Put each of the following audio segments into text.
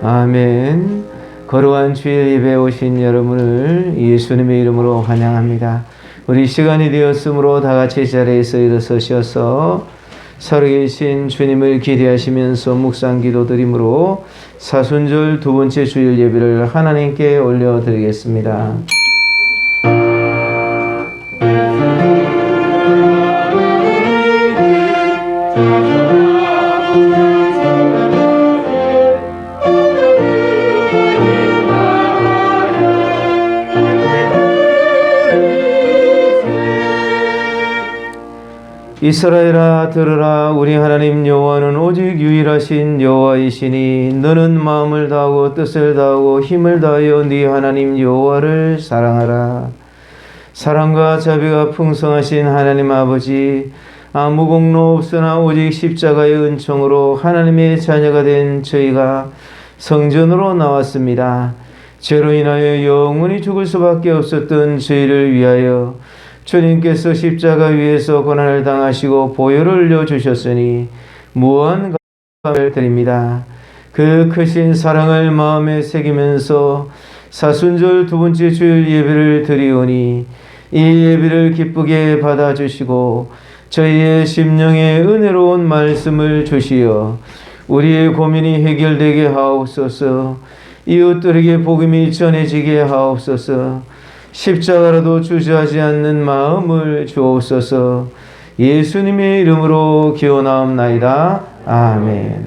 아멘. 거룩한 주일 예배에 오신 여러분을 예수님의 이름으로 환영합니다. 우리 시간이 되었으므로 다 같이 자리에서 일어서셔서 살아계신 주님을 기대하시면서 묵상 기도드림으로 사순절 두 번째 주일 예배를 하나님께 올려드리겠습니다. 이스라엘아 들으라. 우리 하나님 여호와는 오직 유일하신 여호와이시니 너는 마음을 다하고 뜻을 다하고 힘을 다하여 네 하나님 여호와를 사랑하라. 사랑과 자비가 풍성하신 하나님 아버지, 아무 공로 없으나 오직 십자가의 은총으로 하나님의 자녀가 된 저희가 성전으로 나왔습니다. 죄로 인하여 영원히 죽을 수밖에 없었던 저희를 위하여 주님께서 십자가 위에서 고난을 당하시고 보혈을 흘려주셨으니 무한 감사를 드립니다. 그 크신 사랑을 마음에 새기면서 사순절 두 번째 주일 예배를 드리오니 이 예배를 기쁘게 받아주시고 저희의 심령에 은혜로운 말씀을 주시어 우리의 고민이 해결되게 하옵소서. 이웃들에게 복음이 전해지게 하옵소서. 십자가라도 주저하지 않는 마음을 주옵소서. 예수님의 이름으로 기원하옵나이다. 아멘.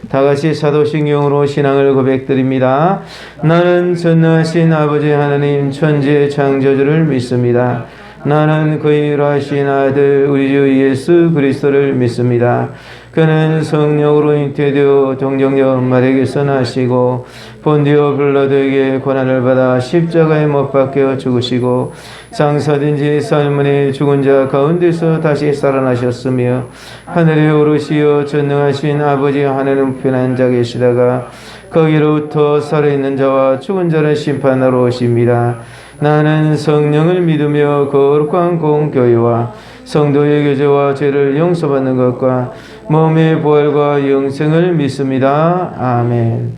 다같이 사도신경으로 신앙을 고백드립니다. 나는 전능하신 아버지 하나님 천지의 창조주를 믿습니다. 나는 그 유일하신 아들 우리 주 예수 그리스도를 믿습니다. 그는 성령으로 잉태되어 동정녀 마리아에게서 나시고 본디오 빌라도에게 고난을 받아 십자가에 못 박혀 죽으시고 장사된 지 삶은의 죽은 자 가운데서 다시 살아나셨으며 하늘에 오르시어 전능하신 아버지 하나님 편한 자 계시다가 거기로부터 살아있는 자와 죽은 자를 심판하러 오십니다. 나는 성령을 믿으며 거룩한 공교회와 성도의 교제와 죄를 용서받는 것과 몸의 부활과 영생을 믿습니다. 아멘.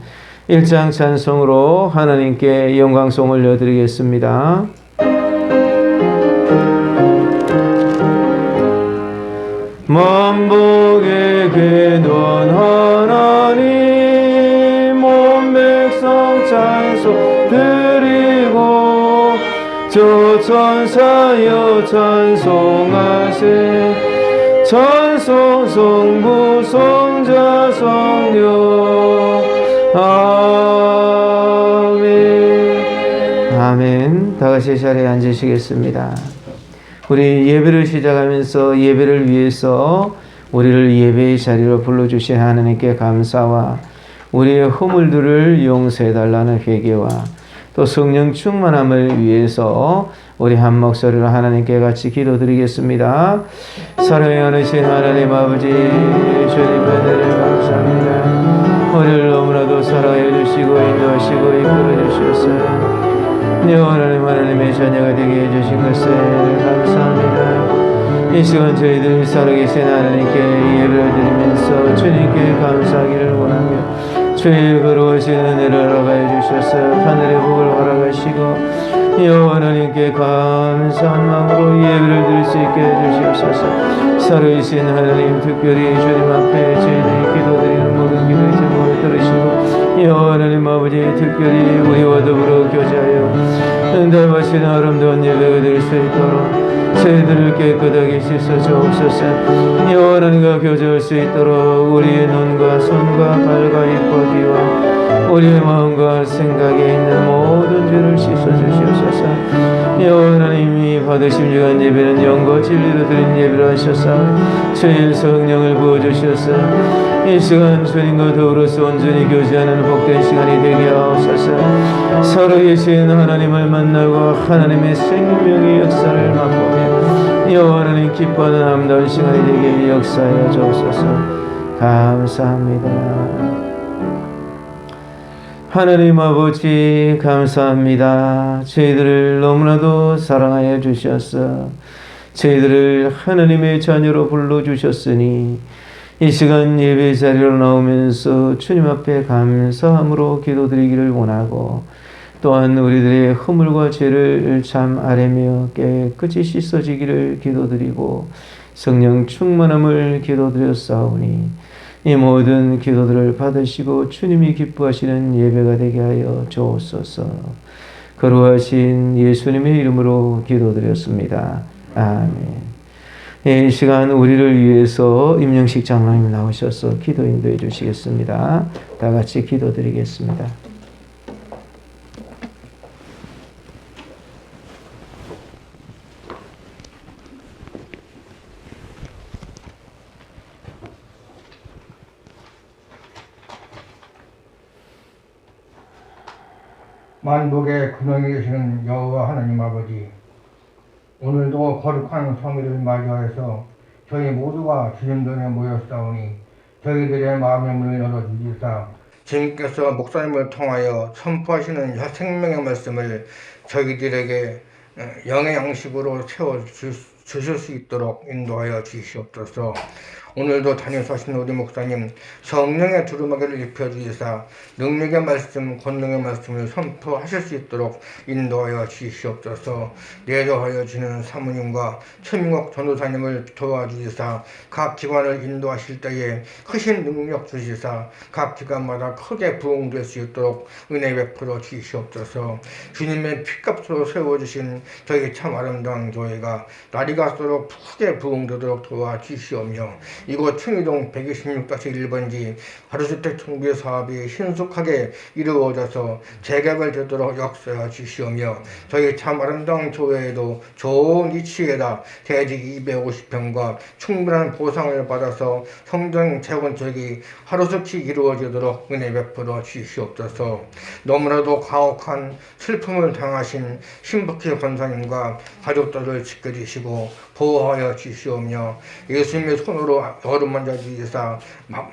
1장 찬송으로 하나님께 영광송 올려드리겠습니다. 만복의 궤도한 하나님 온 백성 찬송 드리고 저 천사여 찬송하세. 찬송 성부 성자 성령 아멘. 아멘. 다같이 자리에 앉으시겠습니다. 우리 예배를 시작하면서 예배를 위해서 우리를 예배의 자리로 불러주신 하나님께 감사와 우리의 허물들을 용서해달라는 회개와 또 성령 충만함을 위해서 우리 한 목소리로 하나님께 같이 기도드리겠습니다. 사랑의 어르신 하나님 아버지, 주님 은혜를 감사합니다. 우리를 너무나도 사랑해 주시고 인도하시고 이끌어 주셨어요. 영원한 하나님의 자녀가 되게 해주신 것을 감사합니다. 이 시간 저희들 살아계신 하나님께 예배를 드리면서 주님께 감사하기를 원하며 주의 거룩하신 은혜를 알아가해 주셔서 하늘의 복을 허락하시고 하나님께 감사한 마음으로 예배를 드릴 수 있게 해주시옵소서. 살아계신 하나님, 특별히 주님 앞에 저희들이 기도드리는 모든 기도의 제목을 들으시고 하나님 아버지, 특별히 우리와 더불어 교제하여 응답하시는 아름다운 예배가 될 수 있도록 저희들을 깨끗하게 씻어 주옵소서. 하나님과 교제할 수 있도록 우리의 눈과 손과 발과 입과 귀와 우리의 마음과 생각에 있는 모든 죄를 씻어 주시옵소서. 하나님이 받으신 주간 예배는 영과 진리로 드린 예배를 하셔서 저희의 성령을 부어주셔서 이 시간 주님과 더불어서 온전히 교제하는 복된 시간이 되게 하옵소서. 살아계신 하나님을 만나고 하나님의 생명의 역사를 맛보며 하나님 기뻐하는 아름다운 시간이 되게 역사하여 주옵소서. 감사합니다. 하나님 아버지 감사합니다. 저희들을 너무나도 사랑하여 주셔서 저희들을 하나님의 자녀로 불러주셨으니 이 시간 예배 자리로 나오면서 주님 앞에 감사함으로 기도드리기를 원하고 또한 우리들의 허물과 죄를 참 아뢰며 깨끗이 씻어지기를 기도드리고 성령 충만함을 기도드렸사오니 이 모든 기도들을 받으시고 주님이 기뻐하시는 예배가 되게 하여 주옵소서. 거룩하신 예수님의 이름으로 기도드렸습니다. 아멘. 이 시간 우리를 위해서 임영식 장로님 나오셔서 기도 인도해 주시겠습니다. 다 같이 기도드리겠습니다. 만복의 근원이 되시는 여호와 하나님 아버지, 오늘도 거룩한 성일을 맞이하여서 저희 모두가 주님 전에 모였사오니 저희들의 마음의 문을 열어주시사 주님께서 목사님을 통하여 선포하시는 생명의 말씀을 저희들에게 영의 양식으로 채워주실 수 있도록 인도하여 주시옵소서. 오늘도 다니사신 우리 목사님 성령의 두루마기를 입혀주시사 능력의 말씀, 권능의 말씀을 선포하실 수 있도록 인도하여 주시옵소서. 내조하여 주는 사모님과 최민국 전도사님을 도와주시사 각 기관을 인도하실 때에 크신 능력 주시사 각 기관마다 크게 부흥될 수 있도록 은혜 베풀어 주시옵소서. 주님의 피값으로 세워주신 저희 참 아름다운 교회가 날이 갈수록 크게 부흥되도록 도와주시오며 이곳 충의동 126-1번지 가로주택 정비 사업이 신속하게 이루어져서 재개발되도록 역사해 주시오며 저희 참 아름다운 교회에도 좋은 위치에다 대지 250평과 충분한 보상을 받아서 성장 재건축이 하루속히 이루어지도록 은혜 베풀어 주시옵소서. 너무나도 가혹한 슬픔을 당하신 신복희 권사님과 가족들을 지켜주시고 보호하여 주시오며 예수님의 손으로 어루만져 주시사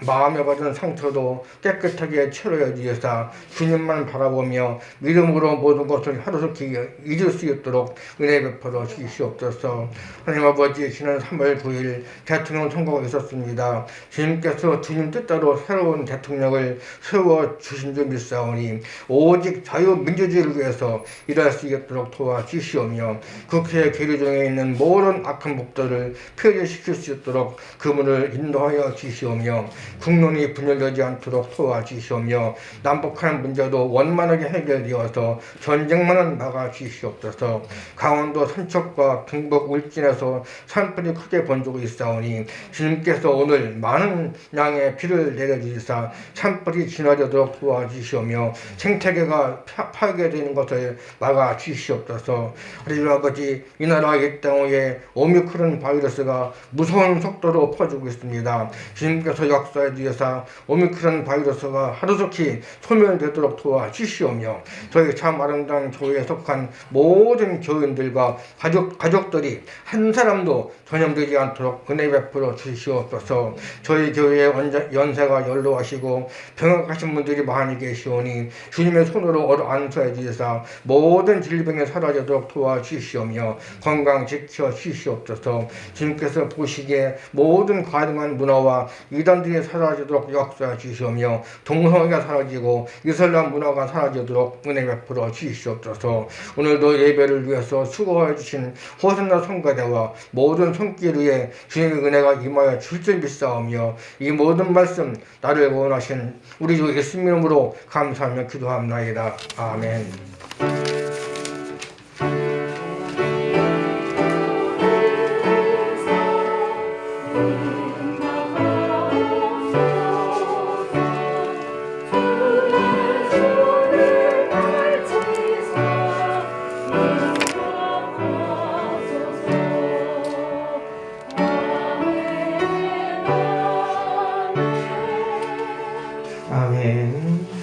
마음에 받은 상처도 깨끗하게 치료해 주시사 주님만 바라보며 믿음으로 모든 것을 하루속히 잊을 수 있도록 은혜 베풀어 주시옵소서. 하나님 아버지, 지난 3월 9일 대통령 선거가 있었습니다. 주님께서 주님 뜻대로 새로운 대통령을 세워주신 줄 믿사오니 오직 자유민주주의를 위해서 일할 수 있도록 도와주시오며 국회 계류 중에 있는 모든 악한 법들을 폐지시킬 수 있도록 그 문을 인도하여 주시오며 국론이 분열되지 않도록 도와주시오며 남북한 문제도 원만하게 해결되어서 전쟁만은 막아주시옵소서. 강원도 삼척과 경북 울진에서 산불이 크게 번지고 있사오니 주님께서 오늘 많은 양의 비를 내려주시사 산불이 진화되도록 도와주시오며 생태계가 파괴되는 것을 막아주시옵소서. 하나님 아버지, 이 나라 이 땅에 오미크론 바이러스가 무서운 속도로 퍼지고 있습니다. 주님께서 역사해 주셔서 오미크론 바이러스가 하루속히 소멸되도록 도와주시오며 저희 참 아름다운 교회에 속한 모든 교인들과 가족들이 한 사람도 전염되지 않도록 은혜 베풀어 주시옵소서. 저희 교회에 연세가 연로하시고 병약하신 분들이 많이 계시오니 주님의 손으로 안수해 주셔서 모든 질병이 사라지도록 도와주시오며 건강 지켜 주시옵소서. 주님께서 보시기에 모든 가능한 문화와 이단들이 사라지도록 역사해 주시오며 동성애가 사라지고 이슬람 문화가 사라지도록 은혜 베풀어 주시옵소서. 오늘도 예배를 위해서 수고해 주신 호산나 성가대와 모든 손길 위에 주님의 은혜가 임하여 줄 줄 믿사오며 이 모든 말씀 나를 구원하신 우리 주 예수님 이름으로 감사하며 기도합나이다. 아멘.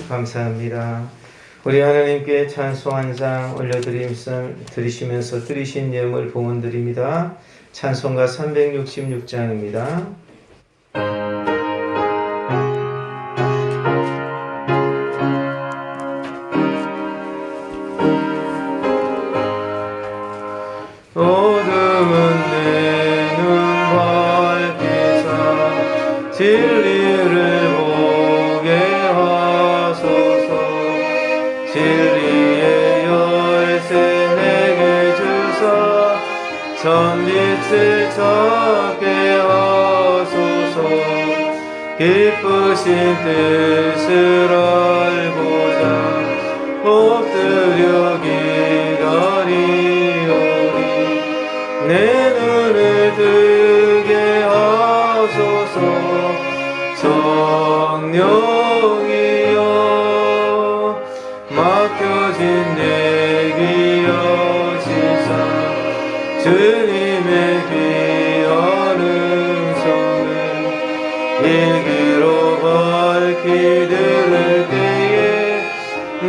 감사합니다. 우리 하나님께 찬송 한 장 올려드리시면서 드리신 예물 봉헌드립니다. 찬송가 366장입니다. 어둠은 내 눈 밝히사 진리의 열쇠 내게 주사 선빛을 찾게 하소서. 기쁘신 뜻을 알고자 엎드려 기다리오리. 내 눈을 뜨게 하소서. 성령이여 맡겨진 내 귀 여시사 주님의 귀한 음성을 일기로 밝히 들을 때에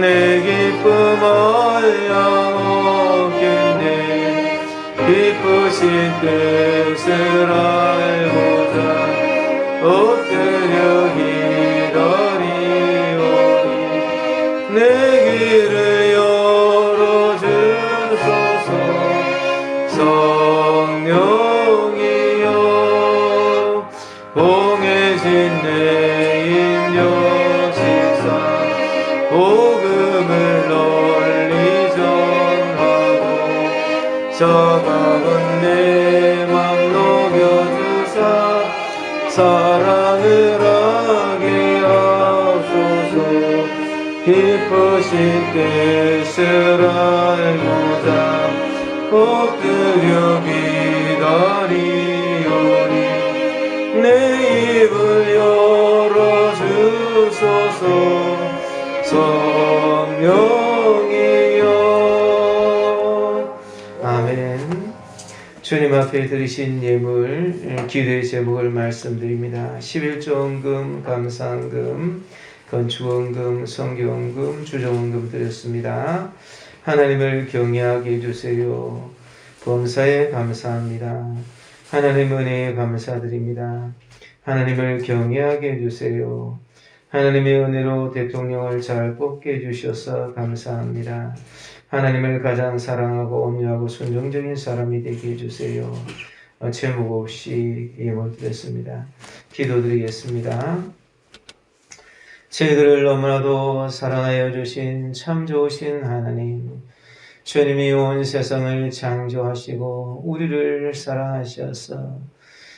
내 기쁨 알량없겠네. 기쁘신 뜻을 알고자 엎드려 기다리오리. 내 길을 열어주소서. 성령이여 공해진 내 입 여시사 복음을 널리 전하고 차가운 내 맘 녹여주사 사랑을 하게 하소서. 기쁘신 뜻을 알고자 엎드려 기다리오리. 내 입을 열어주소서. 성령이여. 아멘. 주님 앞에 드리신 예물, 기도의 제목을 말씀드립니다. 11조원금, 감사원금, 건축원금, 성교원금, 주정원금 드렸습니다. 하나님을 경외하게 해주세요. 범사에 감사합니다. 하나님 은혜에 감사드립니다. 하나님을 경외하게 해주세요. 하나님의 은혜로 대통령을 잘 뽑게 해주셔서 감사합니다. 하나님을 가장 사랑하고 온유하고 순종적인 사람이 되게 해주세요. 제목 없이 예물 드렸습니다. 기도드리겠습니다. 저희들을 너무나도 사랑하여 주신 참 좋으신 하나님, 주님이 온 세상을 창조하시고 우리를 사랑하셔서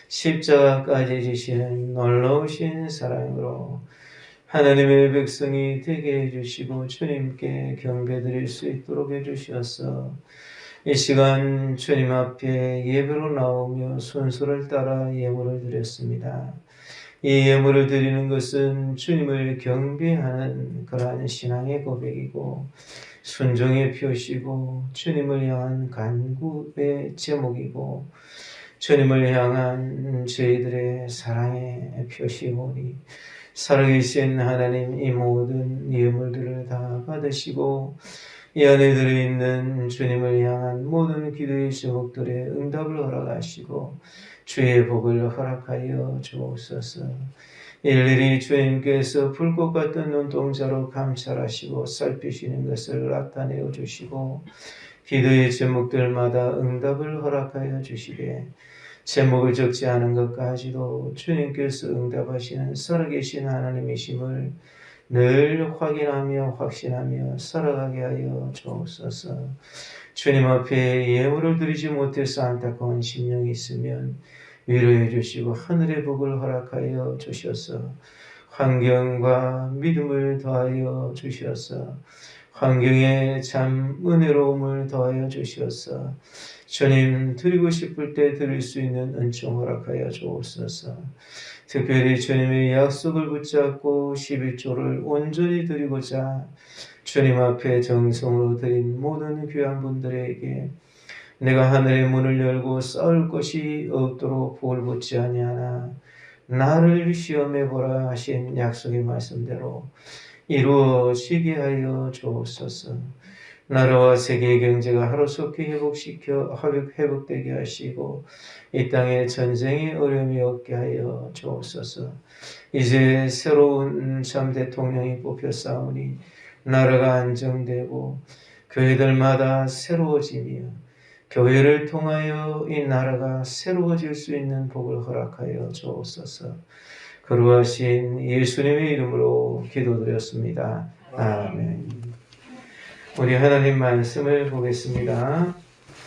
십자가까지 지시는 놀라우신 사랑으로 하나님의 백성이 되게 해주시고 주님께 경배드릴 수 있도록 해주셔서 이 시간 주님 앞에 예배로 나오며 순서를 따라 예물을 드렸습니다. 이 예물을 드리는 것은 주님을 경배하는 그러한 신앙의 고백이고 순종의 표시고 주님을 향한 간구의 제목이고 주님을 향한 저희들의 사랑의 표시오니 살아계신 하나님, 이 모든 예물들을 다 받으시고 이 안에 들어있는 주님을 향한 모든 기도의 제목들의 응답을 허락하시고 주의 복을 허락하여 주옵소서. 일일이 주님께서 불꽃 같은 눈동자로 감찰하시고 살피시는 것을 나타내어 주시고 기도의 제목들마다 응답을 허락하여 주시되 제목을 적지 않은 것까지도 주님께서 응답하시는 살아계신 하나님이심을 늘 확인하며 확신하며 살아가게 하여 주옵소서. 주님 앞에 예물을 드리지 못해서 안타까운 심령이 있으면 위로해 주시고 하늘의 복을 허락하여 주셔서 환경과 믿음을 더하여 주셔서 환경에 참 은혜로움을 더하여 주셔서 주님 드리고 싶을 때 드릴 수 있는 은총 허락하여 주옵소서. 특별히 주님의 약속을 붙잡고 11조를 온전히 드리고자 주님 앞에 정성으로 드린 모든 귀한 분들에게 내가 하늘의 문을 열고 싸울 것이 없도록 복을 붙지 아니하나 나를 시험해 보라 하신 약속의 말씀대로 이루어지게 하여 주옵소서. 나라와 세계의 경제가 하루속히 회복되게 하시고 이 땅에 전쟁의 어려움이 없게 하여 주옵소서. 이제 새로운 참 대통령이 뽑혔사오니 나라가 안정되고 교회들마다 새로워지며 교회를 통하여 이 나라가 새로워질 수 있는 복을 허락하여 주옵소서. 거룩하신 예수님의 이름으로 기도드렸습니다. 아멘. 우리 하나님 말씀을 보겠습니다.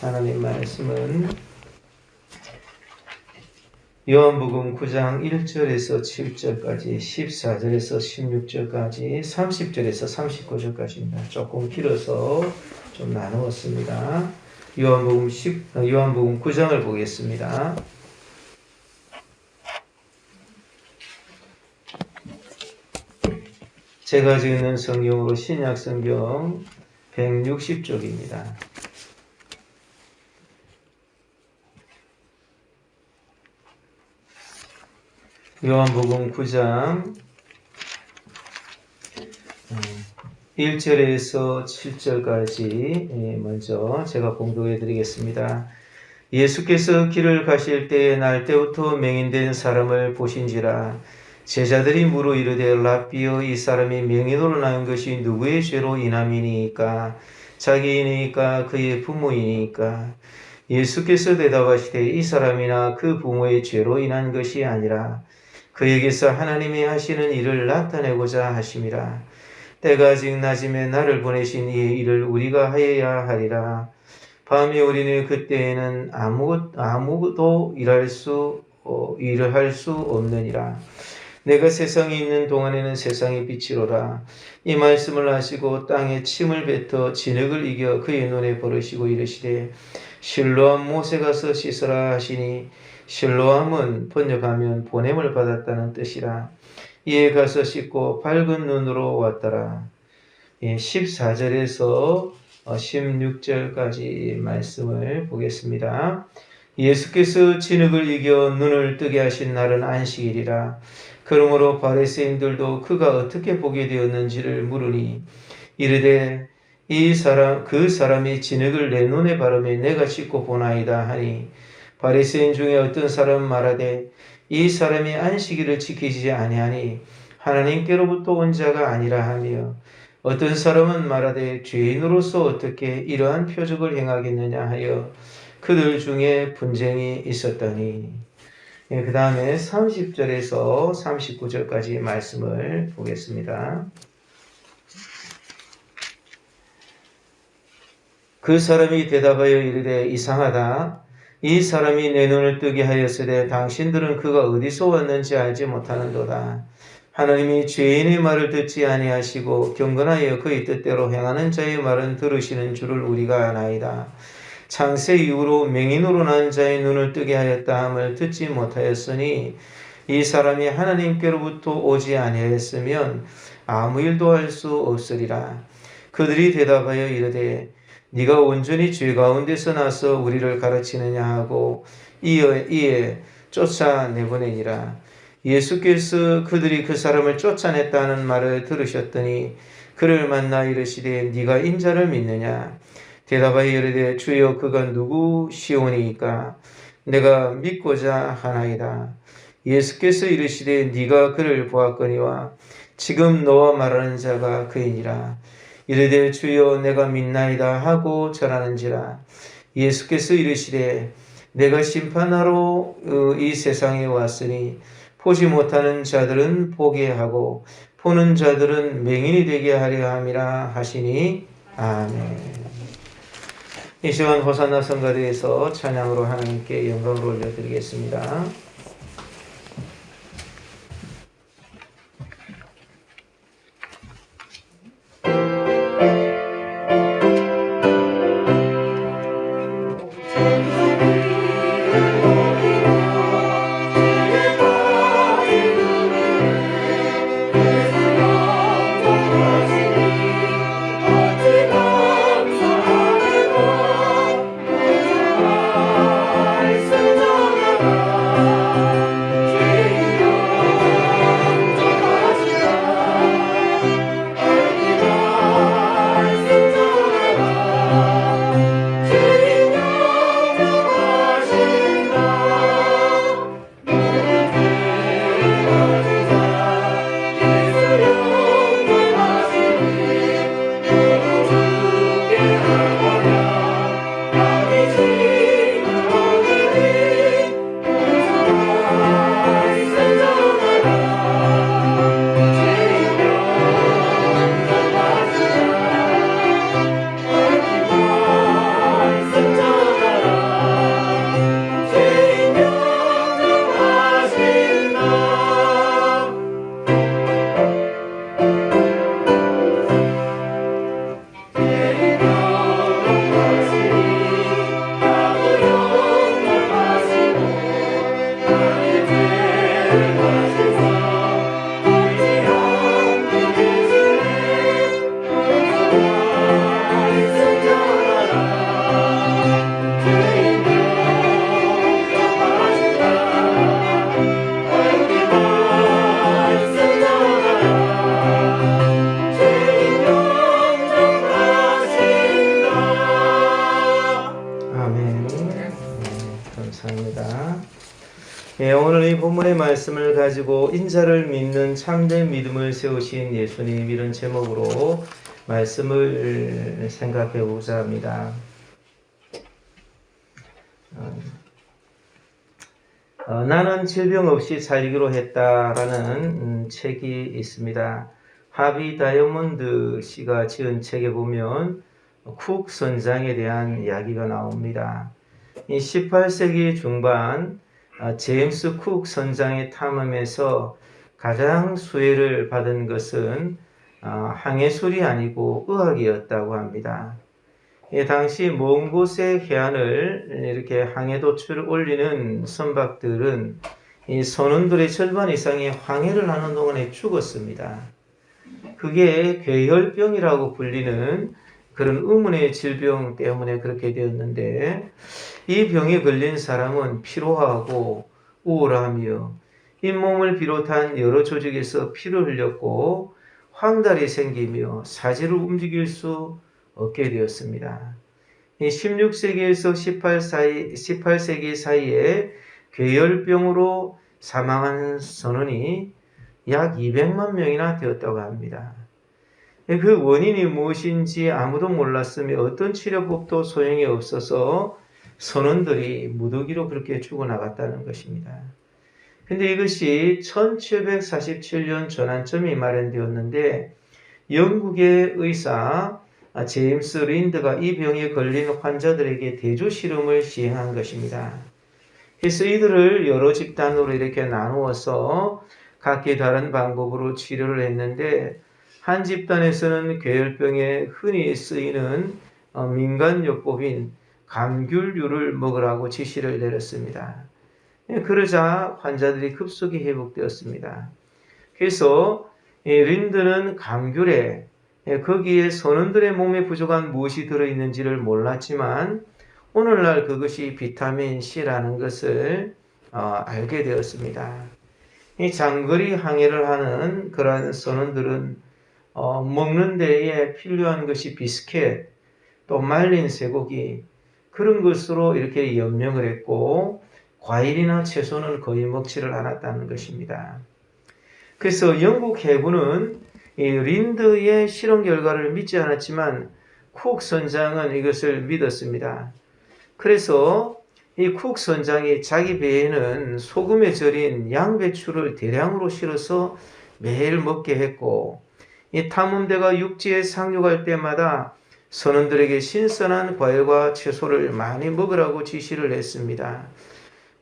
하나님 말씀은 요한복음 9장 1절에서 7절까지, 14절에서 16절까지, 30절에서 39절까지입니다. 조금 길어서 좀 나누었습니다. 요한복음 9장을 보겠습니다. 제가 지은 성경으로 신약 성경 160쪽입니다. 요한복음 9장 1절에서 7절까지 먼저 제가 봉독해 드리겠습니다. 예수께서 길을 가실 때에 날 때부터 맹인된 사람을 보신지라. 제자들이 물어 이르되 랍비여, 이 사람이 맹인으로 난 것이 누구의 죄로 인함이니까? 자기이니까 그의 부모이니까? 예수께서 대답하시되 이 사람이나 그 부모의 죄로 인한 것이 아니라 그에게서 하나님이 하시는 일을 나타내고자 하심이라. 때가 아직 낮음에 나를 보내신 이의 일을 우리가 하여야 하리라. 밤이 오리니 그때에는 아무도 일할 수 없느니라. 내가 세상에 있는 동안에는 세상의 빛이로라. 이 말씀을 하시고 땅에 침을 뱉어 진흙을 이겨 그의 눈에 버리시고 이르시되 실로암 못에 가서 씻으라 하시니, 실로암은 번역하면 보냄을 받았다는 뜻이라. 이에 가서 씻고 밝은 눈으로 왔더라. 14절에서 16절까지 말씀을 보겠습니다. 예수께서 진흙을 이겨 눈을 뜨게 하신 날은 안식일이라. 그러므로 바리새인들도 그가 어떻게 보게 되었는지를 물으니 이르되 그 사람이 진흙을 내 눈에 바르매 내가 씻고 보나이다 하니, 바리새인 중에 어떤 사람은 말하되 이 사람이 안식일을 지키지 아니하니 하나님께로부터 온 자가 아니라 하며, 어떤 사람은 말하되 죄인으로서 어떻게 이러한 표적을 행하겠느냐 하여 그들 중에 분쟁이 있었더니. 그 다음에 30절에서 39절까지 말씀을 보겠습니다. 그 사람이 대답하여 이르되 이상하다. 이 사람이 내 눈을 뜨게 하였으되 당신들은 그가 어디서 왔는지 알지 못하는도다. 하나님이 죄인의 말을 듣지 아니하시고 경건하여 그의 뜻대로 행하는 자의 말은 들으시는 줄을 우리가 아나이다. 창세 이후로 맹인으로 난 자의 눈을 뜨게 하였다 함을 듣지 못하였으니 이 사람이 하나님께로부터 오지 아니하였으면 아무 일도 할 수 없으리라. 그들이 대답하여 이르되 네가 온전히 죄 가운데서 나서 우리를 가르치느냐 하고 이에 쫓아내보내니라. 예수께서 그들이 그 사람을 쫓아냈다는 말을 들으셨더니 그를 만나 이르시되 네가 인자를 믿느냐? 대답하여 이르되 주여 그가 누구시오니이까? 내가 믿고자 하나이다. 예수께서 이르시되 네가 그를 보았거니와 지금 너와 말하는 자가 그이니라. 이르되 주여 내가 믿나이다 하고 절하는지라. 예수께서 이르시되 내가 심판하러 이 세상에 왔으니 보지 못하는 자들은 보게 하고 보는 자들은 맹인이 되게 하려 함이라 하시니 아멘. 이 시간 호산나 성가대에서 찬양으로 하나님께 영광을 올려드리겠습니다. 아 오늘 이 본문의 말씀을 가지고 인자를 믿는 참된 믿음을 세우신 예수님, 이런 제목으로 말씀을 생각해 보고자 합니다. 나는 질병 없이 살기로 했다라는 책이 있습니다. 하비 다이아몬드 씨가 지은 책에 보면 쿡 선장에 대한 이야기가 나옵니다. 이 18세기 중반 제임스 쿡 선장의 탐험에서 가장 수혜를 받은 것은 항해술이 아니고 의학이었다고 합니다. 당시 먼 곳의 해안을 이렇게 항해 도출을 올리는 선박들은 이 선원들의 절반 이상이 항해를 하는 동안에 죽었습니다. 그게 괴혈병이라고 불리는 그런 의문의 질병 때문에 그렇게 되었는데, 이 병에 걸린 사람은 피로하고 우울하며 잇몸을 비롯한 여러 조직에서 피를 흘렸고 황달이 생기며 사지를 움직일 수 없게 되었습니다. 16세기에서 18세기 사이에 괴혈병으로 사망한 선원이 약 200만 명이나 되었다고 합니다. 그 원인이 무엇인지 아무도 몰랐으며 어떤 치료법도 소용이 없어서 선원들이 무더기로 그렇게 죽어나갔다는 것입니다. 근데 이것이 1747년 전환점이 마련되었는데, 영국의 의사 제임스 린드가 이 병에 걸린 환자들에게 대조 실험을 시행한 것입니다. 그래서 이들을 여러 집단으로 이렇게 나누어서 각기 다른 방법으로 치료를 했는데, 한 집단에서는 괴혈병에 흔히 쓰이는 민간요법인 감귤류를 먹으라고 지시를 내렸습니다. 그러자 환자들이 급속히 회복되었습니다. 그래서 린드는 감귤에 거기에 선원들의 몸에 부족한 무엇이 들어있는지를 몰랐지만 오늘날 그것이 비타민 C라는 것을 알게 되었습니다. 이 장거리 항해를 하는 그러한 선원들은 먹는 데에 필요한 것이 비스켓, 또 말린 쇠고기, 그런 것으로 이렇게 연명을 했고 과일이나 채소는 거의 먹지를 않았다는 것입니다. 그래서 영국 해군은 이 린드의 실험 결과를 믿지 않았지만 쿡 선장은 이것을 믿었습니다. 그래서 이 쿡 선장이 자기 배에는 소금에 절인 양배추를 대량으로 실어서 매일 먹게 했고, 이 탐험대가 육지에 상륙할 때마다 선원들에게 신선한 과일과 채소를 많이 먹으라고 지시를 했습니다.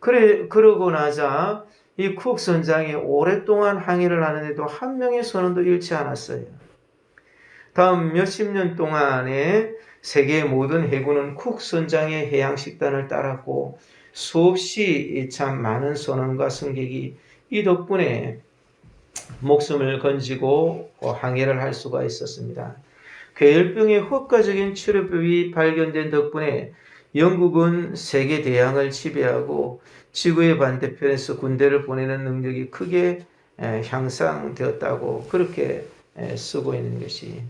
그러고 나자 이 쿡 선장이 오랫동안 항해를 하는데도 한 명의 선원도 잃지 않았어요. 다음 몇십 년 동안에 세계의 모든 해군은 쿡 선장의 해양 식단을 따랐고 수없이 참 많은 선원과 승객이 이 덕분에 목숨을 건지고 항해를 할 수가 있었습니다. 괴혈병의 효과적인 치료법이 발견된 덕분에 영국은 세계 대양을 지배하고 지구의 반대편에서 군대를 보내는 능력이 크게 향상되었다고 그렇게 쓰고 있는 것이,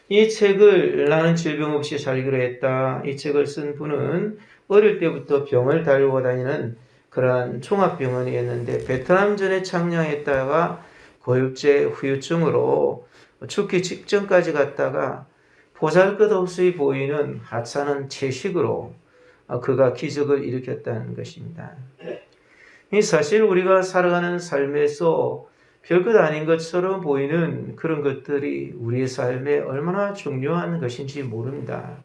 이 책을 나는 질병 없이 살기로 했다, 이 책을 쓴 분은 어릴 때부터 병을 달고 다니는 그러한 종합병원이었는데 베트남전에 참여했다가 고엽제 후유증으로 죽기 직전까지 갔다가 보잘것없이 보이는 하찮은 채식으로 그가 기적을 일으켰다는 것입니다. 사실 우리가 살아가는 삶에서 별것 아닌 것처럼 보이는 그런 것들이 우리의 삶에 얼마나 중요한 것인지 모릅니다.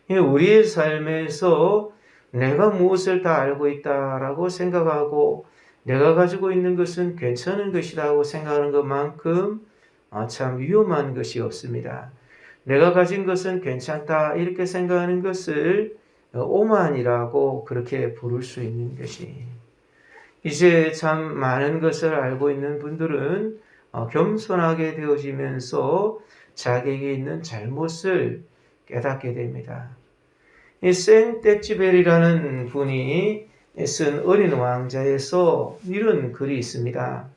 우리의 삶에서 내가 무엇을 다 알고 있다라고 생각하고 내가 가지고 있는 것은 괜찮은 것이라고 생각하는 것만큼 참 위험한 것이 없습니다. 내가 가진 것은 괜찮다 이렇게 생각하는 것을 오만이라고 그렇게 부를 수 있는 것이, 이제 참 많은 것을 알고 있는 분들은 겸손하게 되어지면서 자기에게 있는 잘못을 깨닫게 됩니다. 이 생 떼찌벨이라는 분이 쓴 어린 왕자에서 이런 글이 있습니다.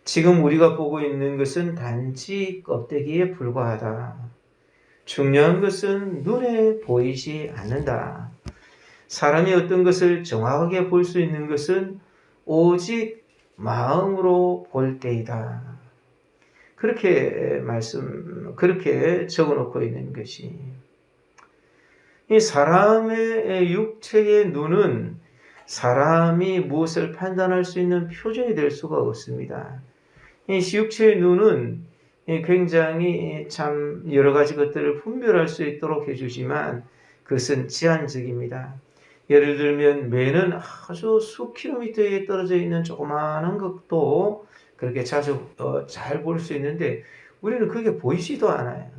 지금 우리가 보고 있는 것은 단지 껍데기에 불과하다. 중요한 것은 눈에 보이지 않는다. 사람이 어떤 것을 정확하게 볼 수 있는 것은 오직 마음으로 볼 때이다. 그렇게 적어 놓고 있는 것이. 이 사람의 육체의 눈은 사람이 무엇을 판단할 수 있는 표준이 될 수가 없습니다. 이 육체의 눈은 굉장히 참 여러 가지 것들을 분별할 수 있도록 해주지만 그것은 제한적입니다. 예를 들면 매는 아주 수 킬로미터에 떨어져 있는 조그마한 것도 그렇게 자주 잘 볼 수 있는데 우리는 그게 보이지도 않아요.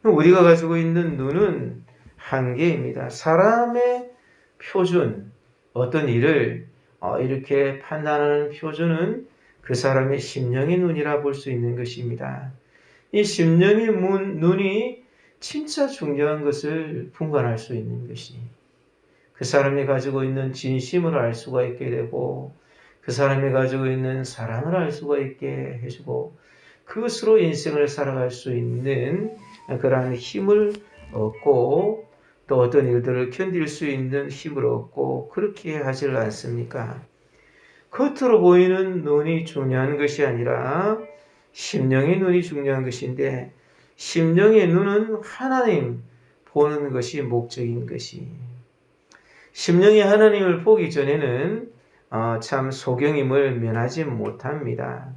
우리가 가지고 있는 눈은 한계입니다. 사람의 표준, 어떤 일을 이렇게 판단하는 표준은 그 사람의 심령의 눈이라 볼 수 있는 것입니다. 이 심령의 눈이 진짜 중요한 것을 분간할 수 있는 것이 그 사람이 가지고 있는 진심을 알 수가 있게 되고 그 사람이 가지고 있는 사랑을 알 수가 있게 해주고 그것으로 인생을 살아갈 수 있는 그러한 힘을 얻고 또 어떤 일들을 견딜 수 있는 힘을 얻고 그렇게 하질 않습니까? 겉으로 보이는 눈이 중요한 것이 아니라 심령의 눈이 중요한 것인데 심령의 눈은 하나님 보는 것이 목적인 것이 심령이 하나님을 보기 전에는 참 소경임을 면하지 못합니다.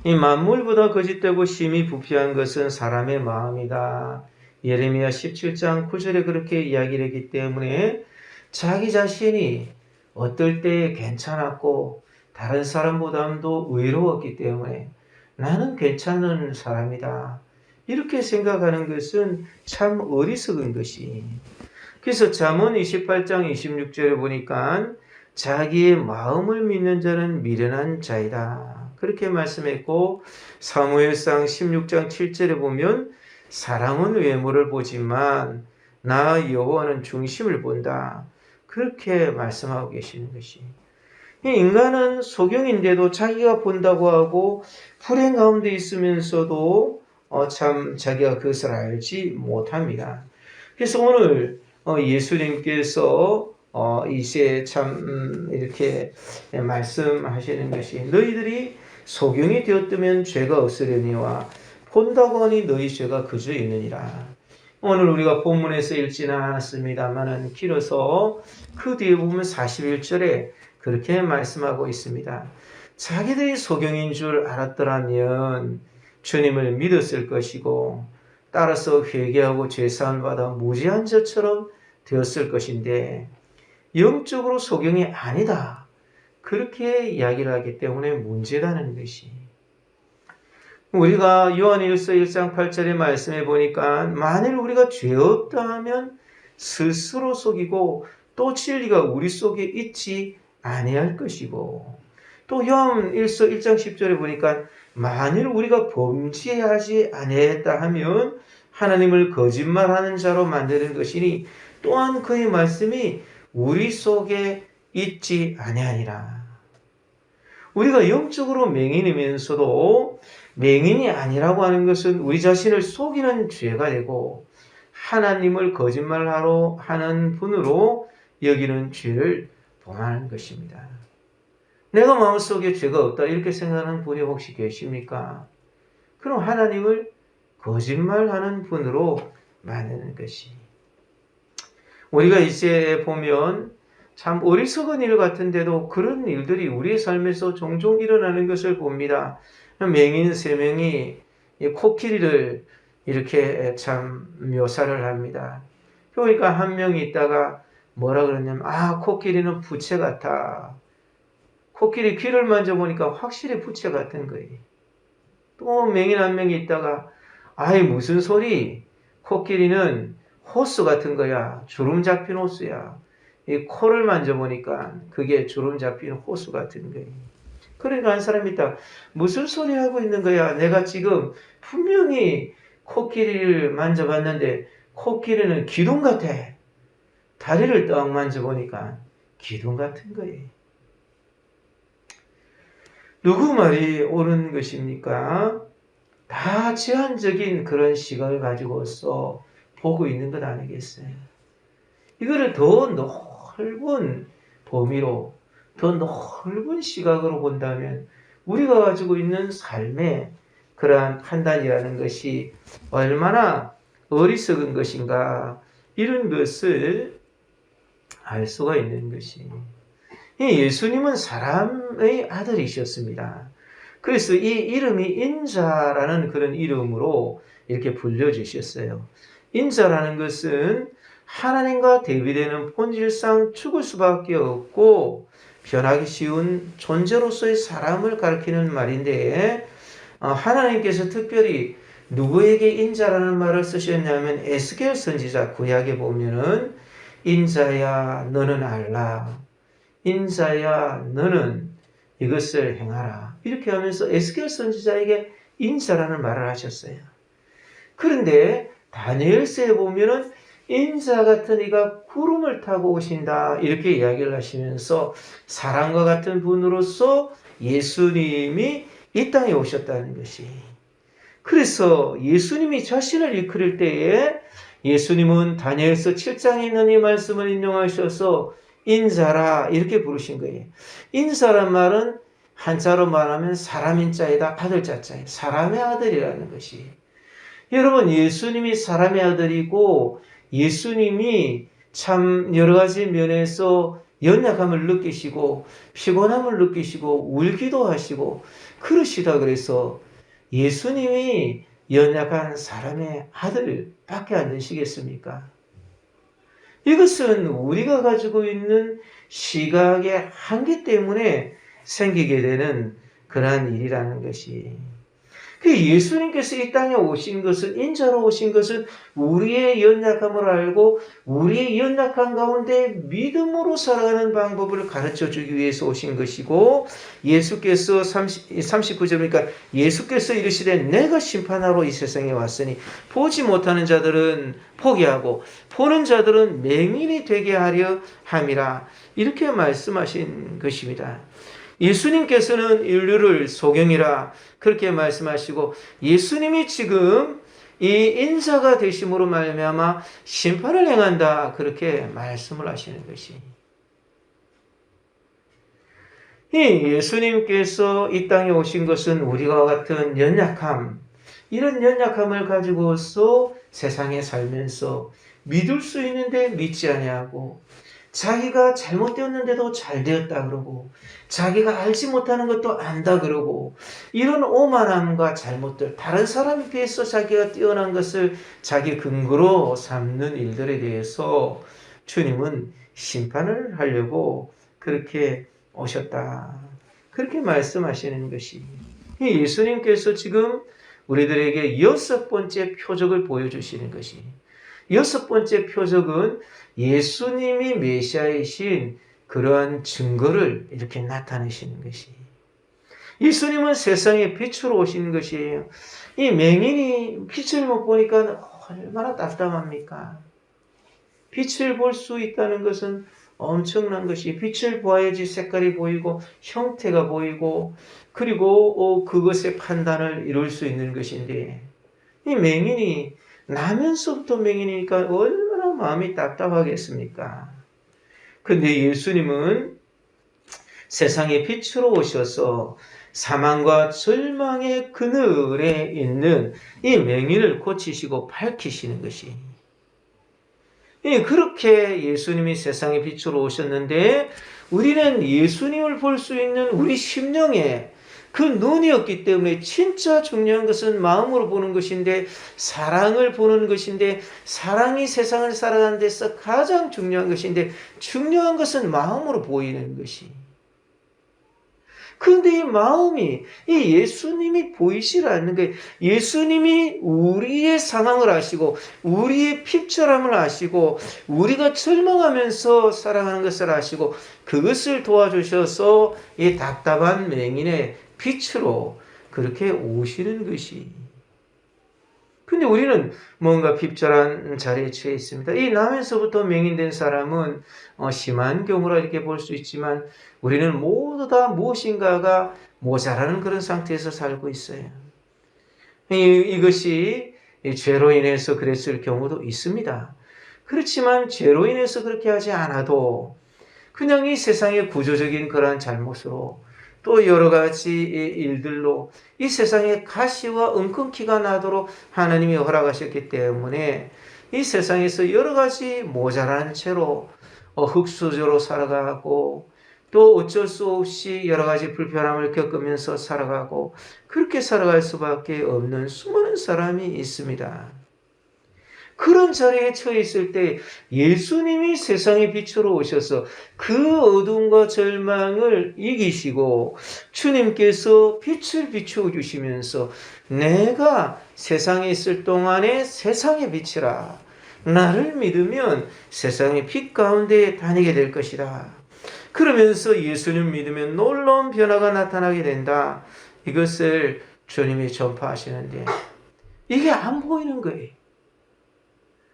이 만물보다 거짓되고 심히 부패한 것은 사람의 마음이다. 예레미야 17장 9절에 그렇게 이야기를 했기 때문에 자기 자신이 어떨 때 괜찮았고 다른 사람보다도 의로웠기 때문에 나는 괜찮은 사람이다. 이렇게 생각하는 것은 참 어리석은 것이. 그래서 잠언 28장 26절에 보니까 자기의 마음을 믿는 자는 미련한 자이다. 그렇게 말씀했고 사무엘상 16장 7절에 보면 사람은 외모를 보지만 나 여호와는 중심을 본다. 그렇게 말씀하고 계시는 것이. 인간은 소경인데도 자기가 본다고 하고 불행 가운데 있으면서도 참 자기가 그것을 알지 못합니다. 그래서 오늘 예수님께서 이제 참 이렇게 말씀하시는 것이 너희들이 소경이 되었다면 죄가 없으려니와 본다고 하니 너희 죄가 그저 있느니라. 오늘 우리가 본문에서 읽지는 않았습니다만은 길어서 그 뒤에 보면 41절에 그렇게 말씀하고 있습니다. 자기들이 소경인 줄 알았더라면 주님을 믿었을 것이고 따라서 회개하고 죄사함 받아 무지한 자처럼 되었을 것인데 영적으로 소경이 아니다. 그렇게 이야기를 하기 때문에 문제라는 것이. 우리가 요한일서 1장 8절의 말씀에 보니까 만일 우리가 죄 없다 하면 스스로 속이고 또 진리가 우리 속에 있지 아니할 것이고 또 요한일서 1장 10절에 보니까 만일 우리가 범죄하지 아니했다 하면 하나님을 거짓말하는 자로 만드는 것이니 또한 그의 말씀이 우리 속에 있지 아니하니라. 우리가 영적으로 맹인이면서도 맹인이 아니라고 하는 것은 우리 자신을 속이는 죄가 되고 하나님을 거짓말하러 하는 분으로 여기는 죄를 범하는 것입니다. 내가 마음속에 죄가 없다 이렇게 생각하는 분이 혹시 계십니까? 그럼 하나님을 거짓말하는 분으로 만드는 것이. 우리가 이제 보면 참 어리석은 일 같은데도 그런 일들이 우리의 삶에서 종종 일어나는 것을 봅니다. 맹인 3명이 코끼리를 이렇게 참 묘사를 합니다. 그러니까 한 명이 있다가 뭐라 그러냐면 코끼리는 부채 같아. 코끼리 귀를 만져보니까 확실히 부채 같은 거예요. 또 맹인 한 명이 있다가 무슨 소리, 코끼리는 호수 같은 거야. 주름 잡힌 호수야. 이 코를 만져보니까 그게 주름 잡힌 호수 같은 거예요. 그러니까 한 사람이 있다. 무슨 소리 하고 있는 거야? 내가 지금 분명히 코끼리를 만져봤는데 코끼리는 기둥 같아. 다리를 딱 만져보니까 기둥 같은 거예요. 누구 말이 옳은 것입니까? 다 제한적인 그런 시각을 가지고서 보고 있는 것 아니겠어요? 이거를 더 넓은 범위로 더 넓은 시각으로 본다면 우리가 가지고 있는 삶의 그러한 판단이라는 것이 얼마나 어리석은 것인가 이런 것을 알 수가 있는 것이 예수님은 사람의 아들이셨습니다. 그래서 이 이름이 인자라는 그런 이름으로 이렇게 불려주셨어요. 인자라는 것은 하나님과 대비되는 본질상 죽을 수밖에 없고 변하기 쉬운 존재로서의 사람을 가리키는 말인데 하나님께서 특별히 누구에게 인자라는 말을 쓰셨냐면 에스겔 선지자 구약에 보면은 인자야 너는 알라 인자야 너는 이것을 행하라 이렇게 하면서 에스겔 선지자에게 인자라는 말을 하셨어요. 그런데 다니엘서에 보면은 인자 같은 이가 구름을 타고 오신다 이렇게 이야기를 하시면서 사람과 같은 분으로서 예수님이 이 땅에 오셨다는 것이 그래서 예수님이 자신을 일컬을 때에 예수님은 다니엘서 7장에 있는 이 말씀을 인용하셔서 인자라 이렇게 부르신 거예요. 인자란 말은 한자로 말하면 사람인자이다 아들자자예요. 사람의 아들이라는 것이 여러분 예수님이 사람의 아들이고 예수님이 참 여러 가지 면에서 연약함을 느끼시고 피곤함을 느끼시고 울기도 하시고 그러시다 그래서 예수님이 연약한 사람의 아들밖에 안 되시겠습니까? 이것은 우리가 가지고 있는 시각의 한계 때문에 생기게 되는 그러한 일이라는 것이 예수님께서 이 땅에 오신 것은 인자로 오신 것은 우리의 연약함을 알고 우리의 연약함 가운데 믿음으로 살아가는 방법을 가르쳐 주기 위해서 오신 것이고 예수께서 39절이니까 예수께서 이르시되 내가 심판하러 이 세상에 왔으니 보지 못하는 자들은 포기하고 보는 자들은 맹인이 되게 하려 함이라 이렇게 말씀하신 것입니다. 예수님께서는 인류를 소경이라 그렇게 말씀하시고 예수님이 지금 이 인자가 되심으로 말미암아 심판을 행한다 그렇게 말씀을 하시는 것이 이 예수님께서 이 땅에 오신 것은 우리와 같은 연약함 이런 연약함을 가지고서 세상에 살면서 믿을 수 있는데 믿지 아니하고 자기가 잘못되었는데도 잘 되었다 그러고 자기가 알지 못하는 것도 안다 그러고 이런 오만함과 잘못들 다른 사람에 비해서 자기가 뛰어난 것을 자기 근거로 삼는 일들에 대해서 주님은 심판을 하려고 그렇게 오셨다. 그렇게 말씀하시는 것이 예수님께서 지금 우리들에게 6번째 표적을 보여주시는 것이 6번째 표적은 예수님이 메시아이신 그러한 증거를 이렇게 나타내시는 것이 예수님은 세상에 빛으로 오신 것이에요. 이 맹인이 빛을 못 보니까 얼마나 답답합니까? 빛을 볼 수 있다는 것은 엄청난 것이 빛을 보아야지 색깔이 보이고 형태가 보이고 그리고 그것의 판단을 이룰 수 있는 것인데 이 맹인이 나면서부터 맹인이니까 얼마나 마음이 답답하겠습니까? 근데 예수님은 세상에 빛으로 오셔서 사망과 절망의 그늘에 있는 이 맹인을 고치시고 밝히시는 것이 그렇게 예수님이 세상에 빛으로 오셨는데 우리는 예수님을 볼 수 있는 우리 심령에 그 눈이 없기 때문에 진짜 중요한 것은 마음으로 보는 것인데 사랑을 보는 것인데 사랑이 세상을 살아가는 데서 가장 중요한 것인데 중요한 것은 마음으로 보이는 것이 그런데 이 마음이 이 예수님이 보이질 않는 거예요. 예수님이 우리의 상황을 아시고 우리의 필절함을 아시고 우리가 절망하면서 살아가는 것을 아시고 그것을 도와주셔서 이 답답한 맹인의 빛으로 그렇게 오시는 것이 근데 우리는 뭔가 핍절한 자리에 처해 있습니다. 이 나면서부터 맹인된 사람은 심한 경우라 이렇게 볼 수 있지만 우리는 모두 다 무엇인가가 모자라는 그런 상태에서 살고 있어요. 이것이 죄로 인해서 그랬을 경우도 있습니다. 그렇지만 죄로 인해서 그렇게 하지 않아도 그냥 이 세상의 구조적인 그러한 잘못으로 또 여러 가지 일들로 이 세상에 가시와 은근키가 나도록 하나님이 허락하셨기 때문에 이 세상에서 여러 가지 모자란 채로 흙수저로 살아가고 또 어쩔 수 없이 여러 가지 불편함을 겪으면서 살아가고 그렇게 살아갈 수밖에 없는 수많은 사람이 있습니다. 그런 자리에 처해 있을 때 예수님이 세상의 빛으로 오셔서 그 어둠과 절망을 이기시고 주님께서 빛을 비추어 주시면서 내가 세상에 있을 동안에 세상의 빛이라. 나를 믿으면 세상의 빛 가운데 다니게 될 것이다. 그러면서 예수님 믿으면 놀라운 변화가 나타나게 된다. 이것을 주님이 전파하시는데 이게 안 보이는 거예요.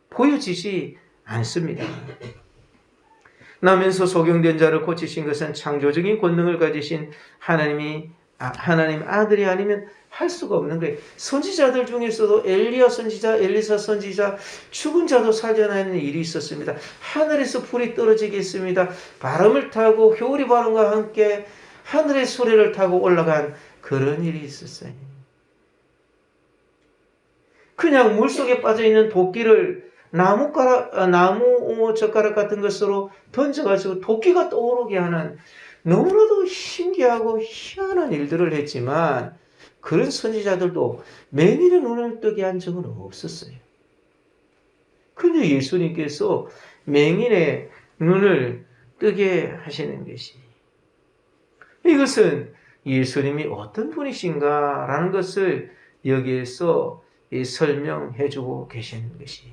보여지지 않습니다. 나면서 소경된 자를 고치신 것은 창조적인 권능을 가지신 하나님 아들이 아니면 할 수가 없는 거예요. 선지자들 중에서도 엘리야 선지자, 엘리사 선지자, 죽은 자도 살려내는 일이 있었습니다. 하늘에서 불이 떨어지겠습니다. 바람을 타고 효리 바람과 함께 하늘의 수레를 타고 올라간 그런 일이 있었어요. 그냥 물속에 빠져있는 도끼를 나무 젓가락 같은 것으로 던져가지고 도끼가 떠오르게 하는 너무나도 신기하고 희한한 일들을 했지만 그런 선지자들도 맹인의 눈을 뜨게 한 적은 없었어요. 근데 예수님께서 맹인의 눈을 뜨게 하시는 것이 이것은 예수님이 어떤 분이신가라는 것을 여기에서 설명해 주고 계시는 것이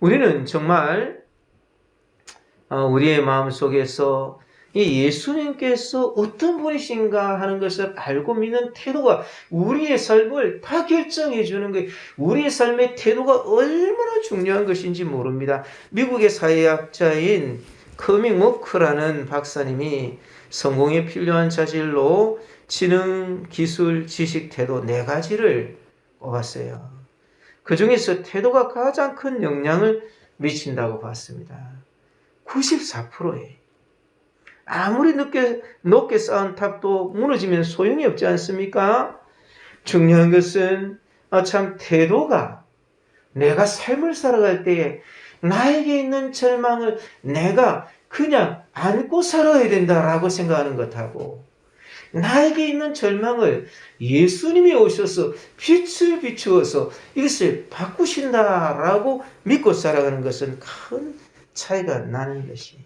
우리는 정말 우리의 마음속에서 이 예수님께서 어떤 분이신가 하는 것을 알고 믿는 태도가 우리의 삶을 다 결정해 주는 거예요. 우리의 삶의 태도가 얼마나 중요한 것인지 모릅니다. 미국의 사회학자인 커밍 워크라는 박사님이 성공에 필요한 자질로 지능, 기술, 지식, 태도 4가지를 꼽았어요. 그 중에서 태도가 가장 큰 영향을 미친다고 봤습니다. 94%예요. 아무리 높게 쌓은 탑도 무너지면 소용이 없지 않습니까? 중요한 것은 참 태도가 내가 삶을 살아갈 때에 나에게 있는 절망을 내가 그냥 안고 살아야 된다라고 생각하는 것하고 나에게 있는 절망을 예수님이 오셔서 빛을 비추어서 이것을 바꾸신다라고 믿고 살아가는 것은 큰 차이가 나는 것이.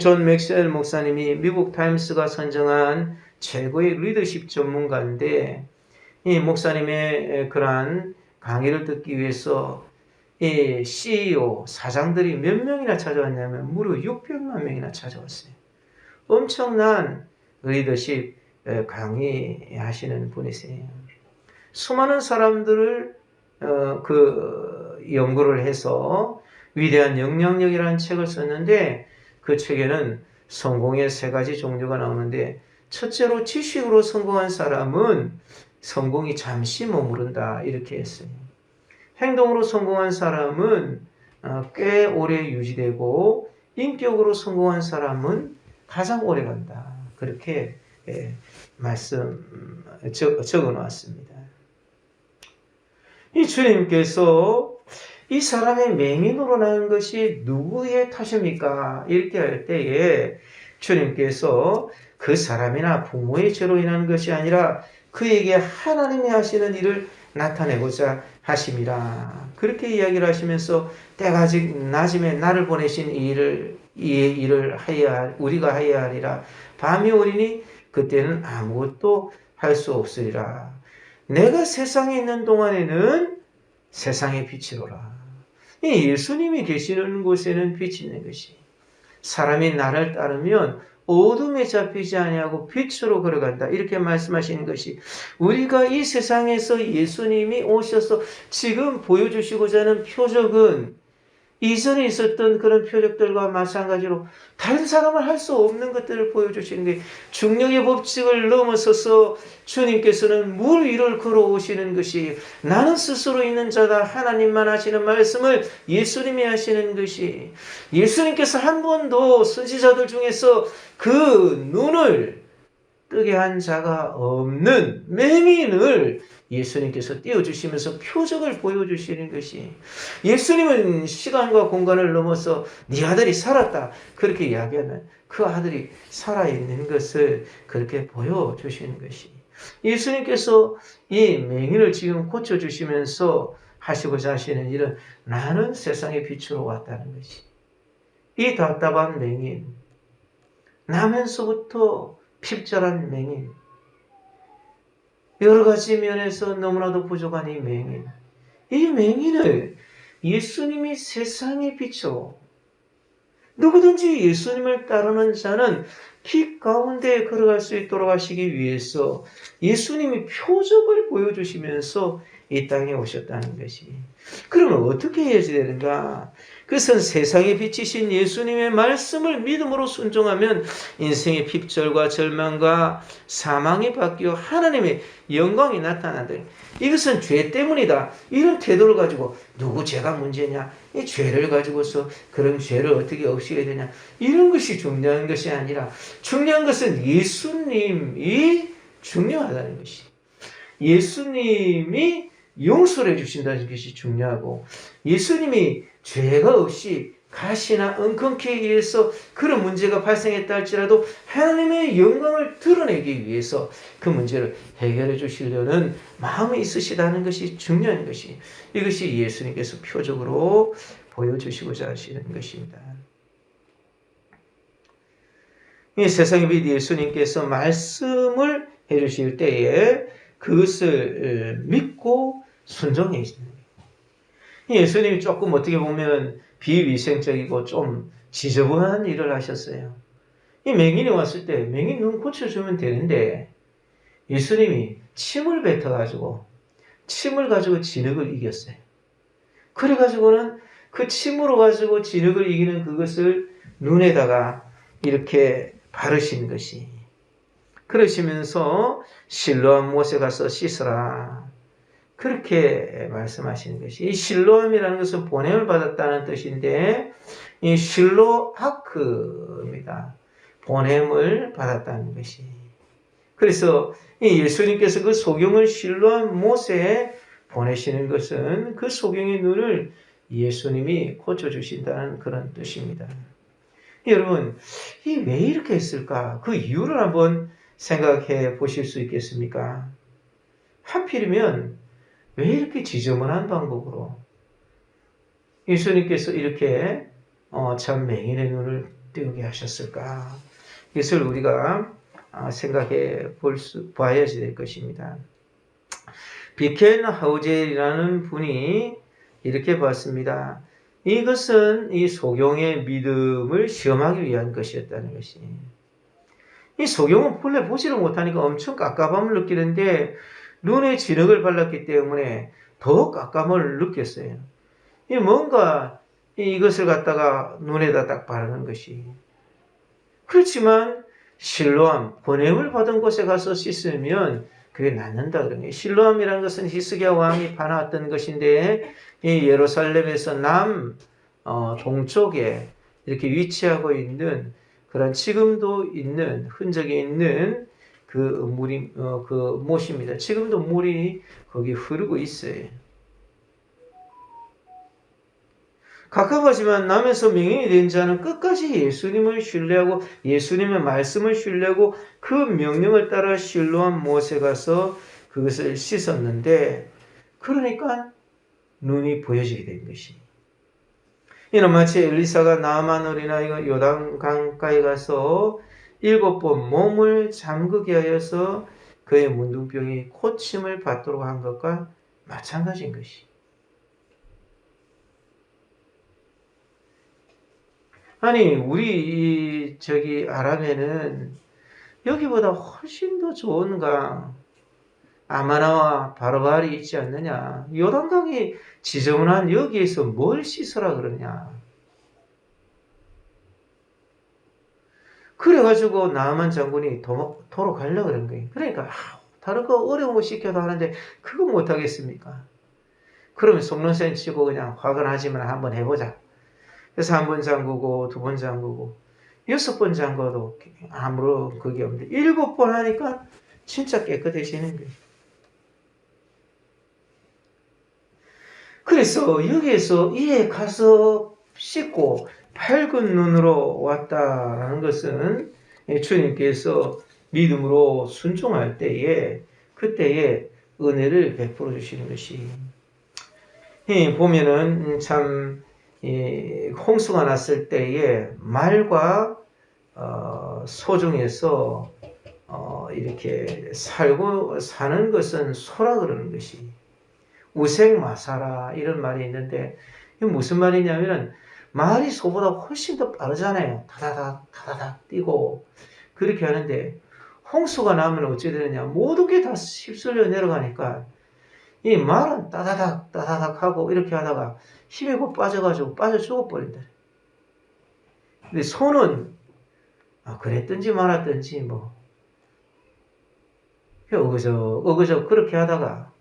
존 맥스웰 목사님이 미국 타임스가 선정한 최고의 리더십 전문가인데 이 목사님의 그러한 강의를 듣기 위해서 이 CEO, 사장들이 몇 명이나 찾아왔냐면 무려 600만 명이나 찾아왔어요. 엄청난 리더십 강의하시는 분이세요. 수많은 사람들을 연구를 해서 위대한 영향력이라는 책을 썼는데 그 책에는 성공의 3가지 종류가 나오는데 첫째로 지식으로 성공한 사람은 성공이 잠시 머무른다 이렇게 했어요. 행동으로 성공한 사람은 꽤 오래 유지되고 인격으로 성공한 사람은 가장 오래 간다. 그렇게 적어 놓았습니다. 이 주님께서 이 사람의 맹인으로 나는 것이 누구의 탓입니까? 이렇게 할 때에 주님께서 그 사람이나 부모의 죄로 인한 것이 아니라 그에게 하나님이 하시는 일을 나타내고자 하심이라. 그렇게 이야기를 하시면서 때가 아직 낮음에 나를 보내신 이 일을 우리가 하여야 하리라. 밤이 오리니 그때는 아무것도 할 수 없으리라. 내가 세상에 있는 동안에는 세상의 빛이로라. 이 예수님이 계시는 곳에는 빛이 있는 것이 사람이 나를 따르면 어둠에 잡히지 아니하고 빛으로 걸어간다. 이렇게 말씀하시는 것이 우리가 이 세상에서 예수님이 오셔서 지금 보여주시고자 하는 표적은 이전에 있었던 그런 표적들과 마찬가지로 다른 사람은 할 수 없는 것들을 보여주시는 게 중력의 법칙을 넘어서서 주님께서는 물 위를 걸어오시는 것이 나는 스스로 있는 자다 하나님만 하시는 말씀을 예수님이 하시는 것이 예수님께서 한 번도 선지자들 중에서 그 눈을 뜨게 한 자가 없는 맹인을 예수님께서 띄워주시면서 표적을 보여주시는 것이 예수님은 시간과 공간을 넘어서 네 아들이 살았다 그렇게 이야기하면 그 아들이 살아있는 것을 그렇게 보여주시는 것이 예수님께서 이 맹인을 지금 고쳐주시면서 하시고자 하시는 일은 나는 세상의 빛으로 왔다는 것이 이 답답한 맹인 나면서부터 핍절한 맹인 여러 가지 면에서 너무나도 부족한 이 맹인. 이 맹인을 예수님이 세상의 빛으로 누구든지 예수님을 따르는 자는 빛 가운데 걸어갈 수 있도록 하시기 위해서 예수님이 표적을 보여주시면서 이 땅에 오셨다는 것이. 그러면 어떻게 해야 되는가? 그것은 세상에 비치신 예수님의 말씀을 믿음으로 순종하면 인생의 핍절과 절망과 사망이 바뀌어 하나님의 영광이 나타난다. 이것은 죄 때문이다. 이런 태도를 가지고 누구 죄가 문제냐? 이 죄를 가지고서 그런 죄를 어떻게 없애야 되냐? 이런 것이 중요한 것이 아니라 중요한 것은 예수님이 중요하다는 것이. 예수님이 용서를 해주신다는 것이 중요하고 예수님이 죄가 없이 가시나 엉겅퀴에 의해서 그런 문제가 발생했다 할지라도 하나님의 영광을 드러내기 위해서 그 문제를 해결해 주시려는 마음이 있으시다는 것이 중요한 것이 이것이 예수님께서 표적으로 보여주시고자 하시는 것입니다. 이 세상의 빛 예수님께서 말씀을 해주실 때에 그것을 믿고 순종해 있습니다. 예수님이 조금 어떻게 보면 비위생적이고 좀 지저분한 일을 하셨어요. 이 맹인이 왔을 때 맹인 눈 고쳐주면 되는데 예수님이 침을 뱉어가지고 침을 가지고 진흙을 이겼어요. 그래가지고는 그 침으로 가지고 진흙을 이기는 그것을 눈에다가 이렇게 바르신 것이 그러시면서 실로암 못에 가서 씻으라. 그렇게 말씀하시는 것이 이 실로암이라는 것은 보냄을 받았다는 뜻인데 이 실로아크입니다. 보냄을 받았다는 것이. 그래서 이 예수님께서 그 소경을 실로암 못에 보내시는 것은 그 소경의 눈을 예수님이 고쳐주신다는 그런 뜻입니다. 여러분, 이 왜 이렇게 했을까? 그 이유를 한번 생각해 보실 수 있겠습니까? 하필이면 왜 이렇게 지저분한 방법으로 예수님께서 이렇게 참 맹인의 눈을 뜨게 하셨을까? 이것을 우리가 생각해 봐야지 될 것입니다. 비켄하우젤이라는 분이 이렇게 봤습니다. 이것은 이 소경의 믿음을 시험하기 위한 것이었다는 것이. 이 소경은 본래 보지를 못하니까 엄청 깝깝함을 느끼는데 눈에 진흙을 발랐기 때문에 더 깝깝함을 느꼈어요. 이 뭔가 이것을 갖다가 눈에다 딱 바르는 것이. 그렇지만 실로암, 보냄을 받은 곳에 가서 씻으면 그게 낫는다 그런 거예요. 실로암이라는 것은 히스기야 왕이 파놨던 것인데 이 예루살렘에서 동쪽에 이렇게 위치하고 있는 그런 지금도 있는 흔적이 있는 그 물이 그 못입니다. 지금도 물이 거기 흐르고 있어요. 가깝하지만 남에서 맹인이 된 자는 끝까지 예수님을 신뢰하고 예수님의 말씀을 신뢰하고 그 명령을 따라 실로암 못에 가서 그것을 씻었는데 그러니까 눈이 보여지게 된 것이. 이는 마치 엘리사가 나아만 어린아이가 요단 강가에 가서 7번 몸을 잠그게 하여서 그의 문둥병이 고침을 받도록 한 것과 마찬가지인 것이. 아니 우리 아람에는 여기보다 훨씬 더 좋은 강, 아마나와 바르바리 있지 않느냐. 요단강이 지저분한 여기에서 뭘 씻으라 그러냐. 그래가지고 나만 장군이 도로 가려고 그런 거예요. 그러니까 다른 거 어려운 거 시켜도 하는데 그거 못하겠습니까? 그러면 속는셈 치고 그냥 화가 나지만 한번 해보자. 그래서 한 번 잠그고 두 번 잠그고 6번 잠궈도 아무런 그게 없는데 7번 하니까 진짜 깨끗해지는 거예요. 그래서 여기에서 이에 가서 씻고 밝은 눈으로 왔다라는 것은 주님께서 믿음으로 순종할 때에 그때에 은혜를 베풀어 주시는 것이 보면은 참 홍수가 났을 때에 말과 소 중에서 이렇게 살고 사는 것은 소라 그러는 것이 우생마사라 이런 말이 있는데 이게 무슨 말이냐면은 말이 소보다 훨씬 더 빠르잖아요. 다다닥 다다닥 뛰고 그렇게 하는데 홍수가 나면 어찌 되느냐 모든 게 다 휩쓸려 내려가니까 이 말은 따다닥 따다닥 하고 이렇게 하다가 힘이 곧 빠져가지고 빠져 죽어버린다. 근데 소는 그랬든지 말았든지 뭐 어그저 그렇게 하다가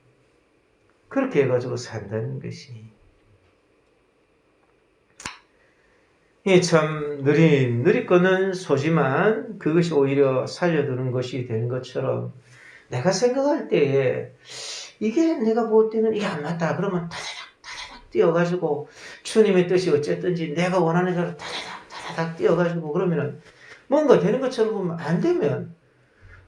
그렇게 해가지고 산다는 것이 참 느릿느릿거는 소지만 그것이 오히려 살려두는 것이 되는 것처럼 내가 생각할 때에 이게 내가 볼 때는 이게 안 맞다 그러면 타다닥 뛰어가지고 주님의 뜻이 어쨌든지 내가 원하는 대로 타다닥 뛰어가지고 그러면은 뭔가 되는 것처럼 보면 안 되면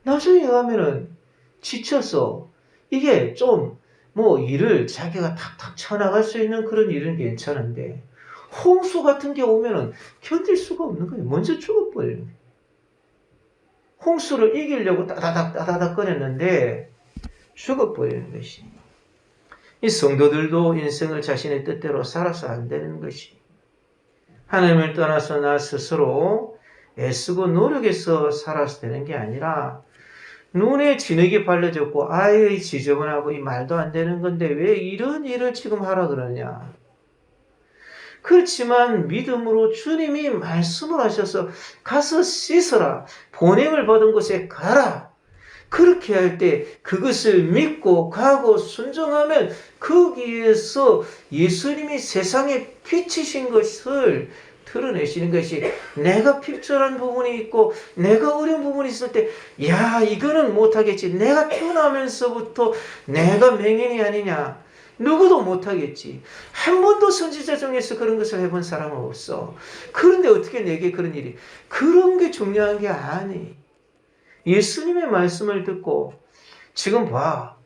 나중에 가면은 지쳐서 이게 좀 뭐 일을 자기가 탁탁 쳐나갈 수 있는 그런 일은 괜찮은데 홍수 같은 게 오면은 견딜 수가 없는 거예요. 먼저 죽어버리는 거예요. 홍수를 이기려고 따다닥 거렸는데 죽어버리는 것이. 이 성도들도 인생을 자신의 뜻대로 살아서 안 되는 것이. 하나님을 떠나서 나 스스로 애쓰고 노력해서 살아서 되는 게 아니라 눈에 진흙이 발려졌고 아예 지저분하고 이 말도 안 되는 건데 왜 이런 일을 지금 하라 그러냐. 그렇지만 믿음으로 주님이 말씀을 하셔서 가서 씻어라. 보냄을 받은 곳에 가라. 그렇게 할 때 그것을 믿고 가고 순종하면 거기에서 예수님이 세상에 비치신 것을 드러내시는 것이 내가 필절한 부분이 있고 내가 어려운 부분이 있을 때 야 이거는 못하겠지. 내가 태어나면서부터 내가 맹인이 아니냐. 누구도 못하겠지. 한 번도 선지자 중에서 그런 것을 해본 사람은 없어. 그런데 어떻게 내게 그런 일이. 그런 게 중요한 게 아니. 예수님의 말씀을 듣고 지금 봐.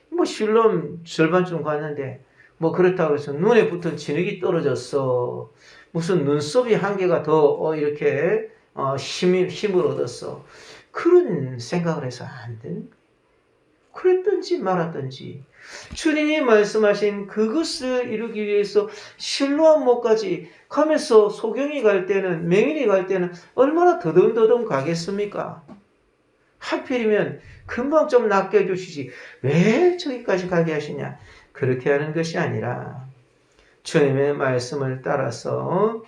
뭐 실롬 절반쯤 갔는데 뭐 그렇다고 해서 눈에 붙은 진흙이 떨어졌어. 무슨 눈썹이 한 개가 더 이렇게 힘을 얻었어. 그런 생각을 해서 안 되는 거예요. 그랬든지 말았든지 주님이 말씀하신 그것을 이루기 위해서 실로암 못까지 가면서 소경이 갈 때는 맹인이 갈 때는 얼마나 더듬더듬 가겠습니까? 하필이면 금방 좀 낫게 해주시지 왜 저기까지 가게 하시냐. 그렇게 하는 것이 아니라 주님의 말씀을 따라서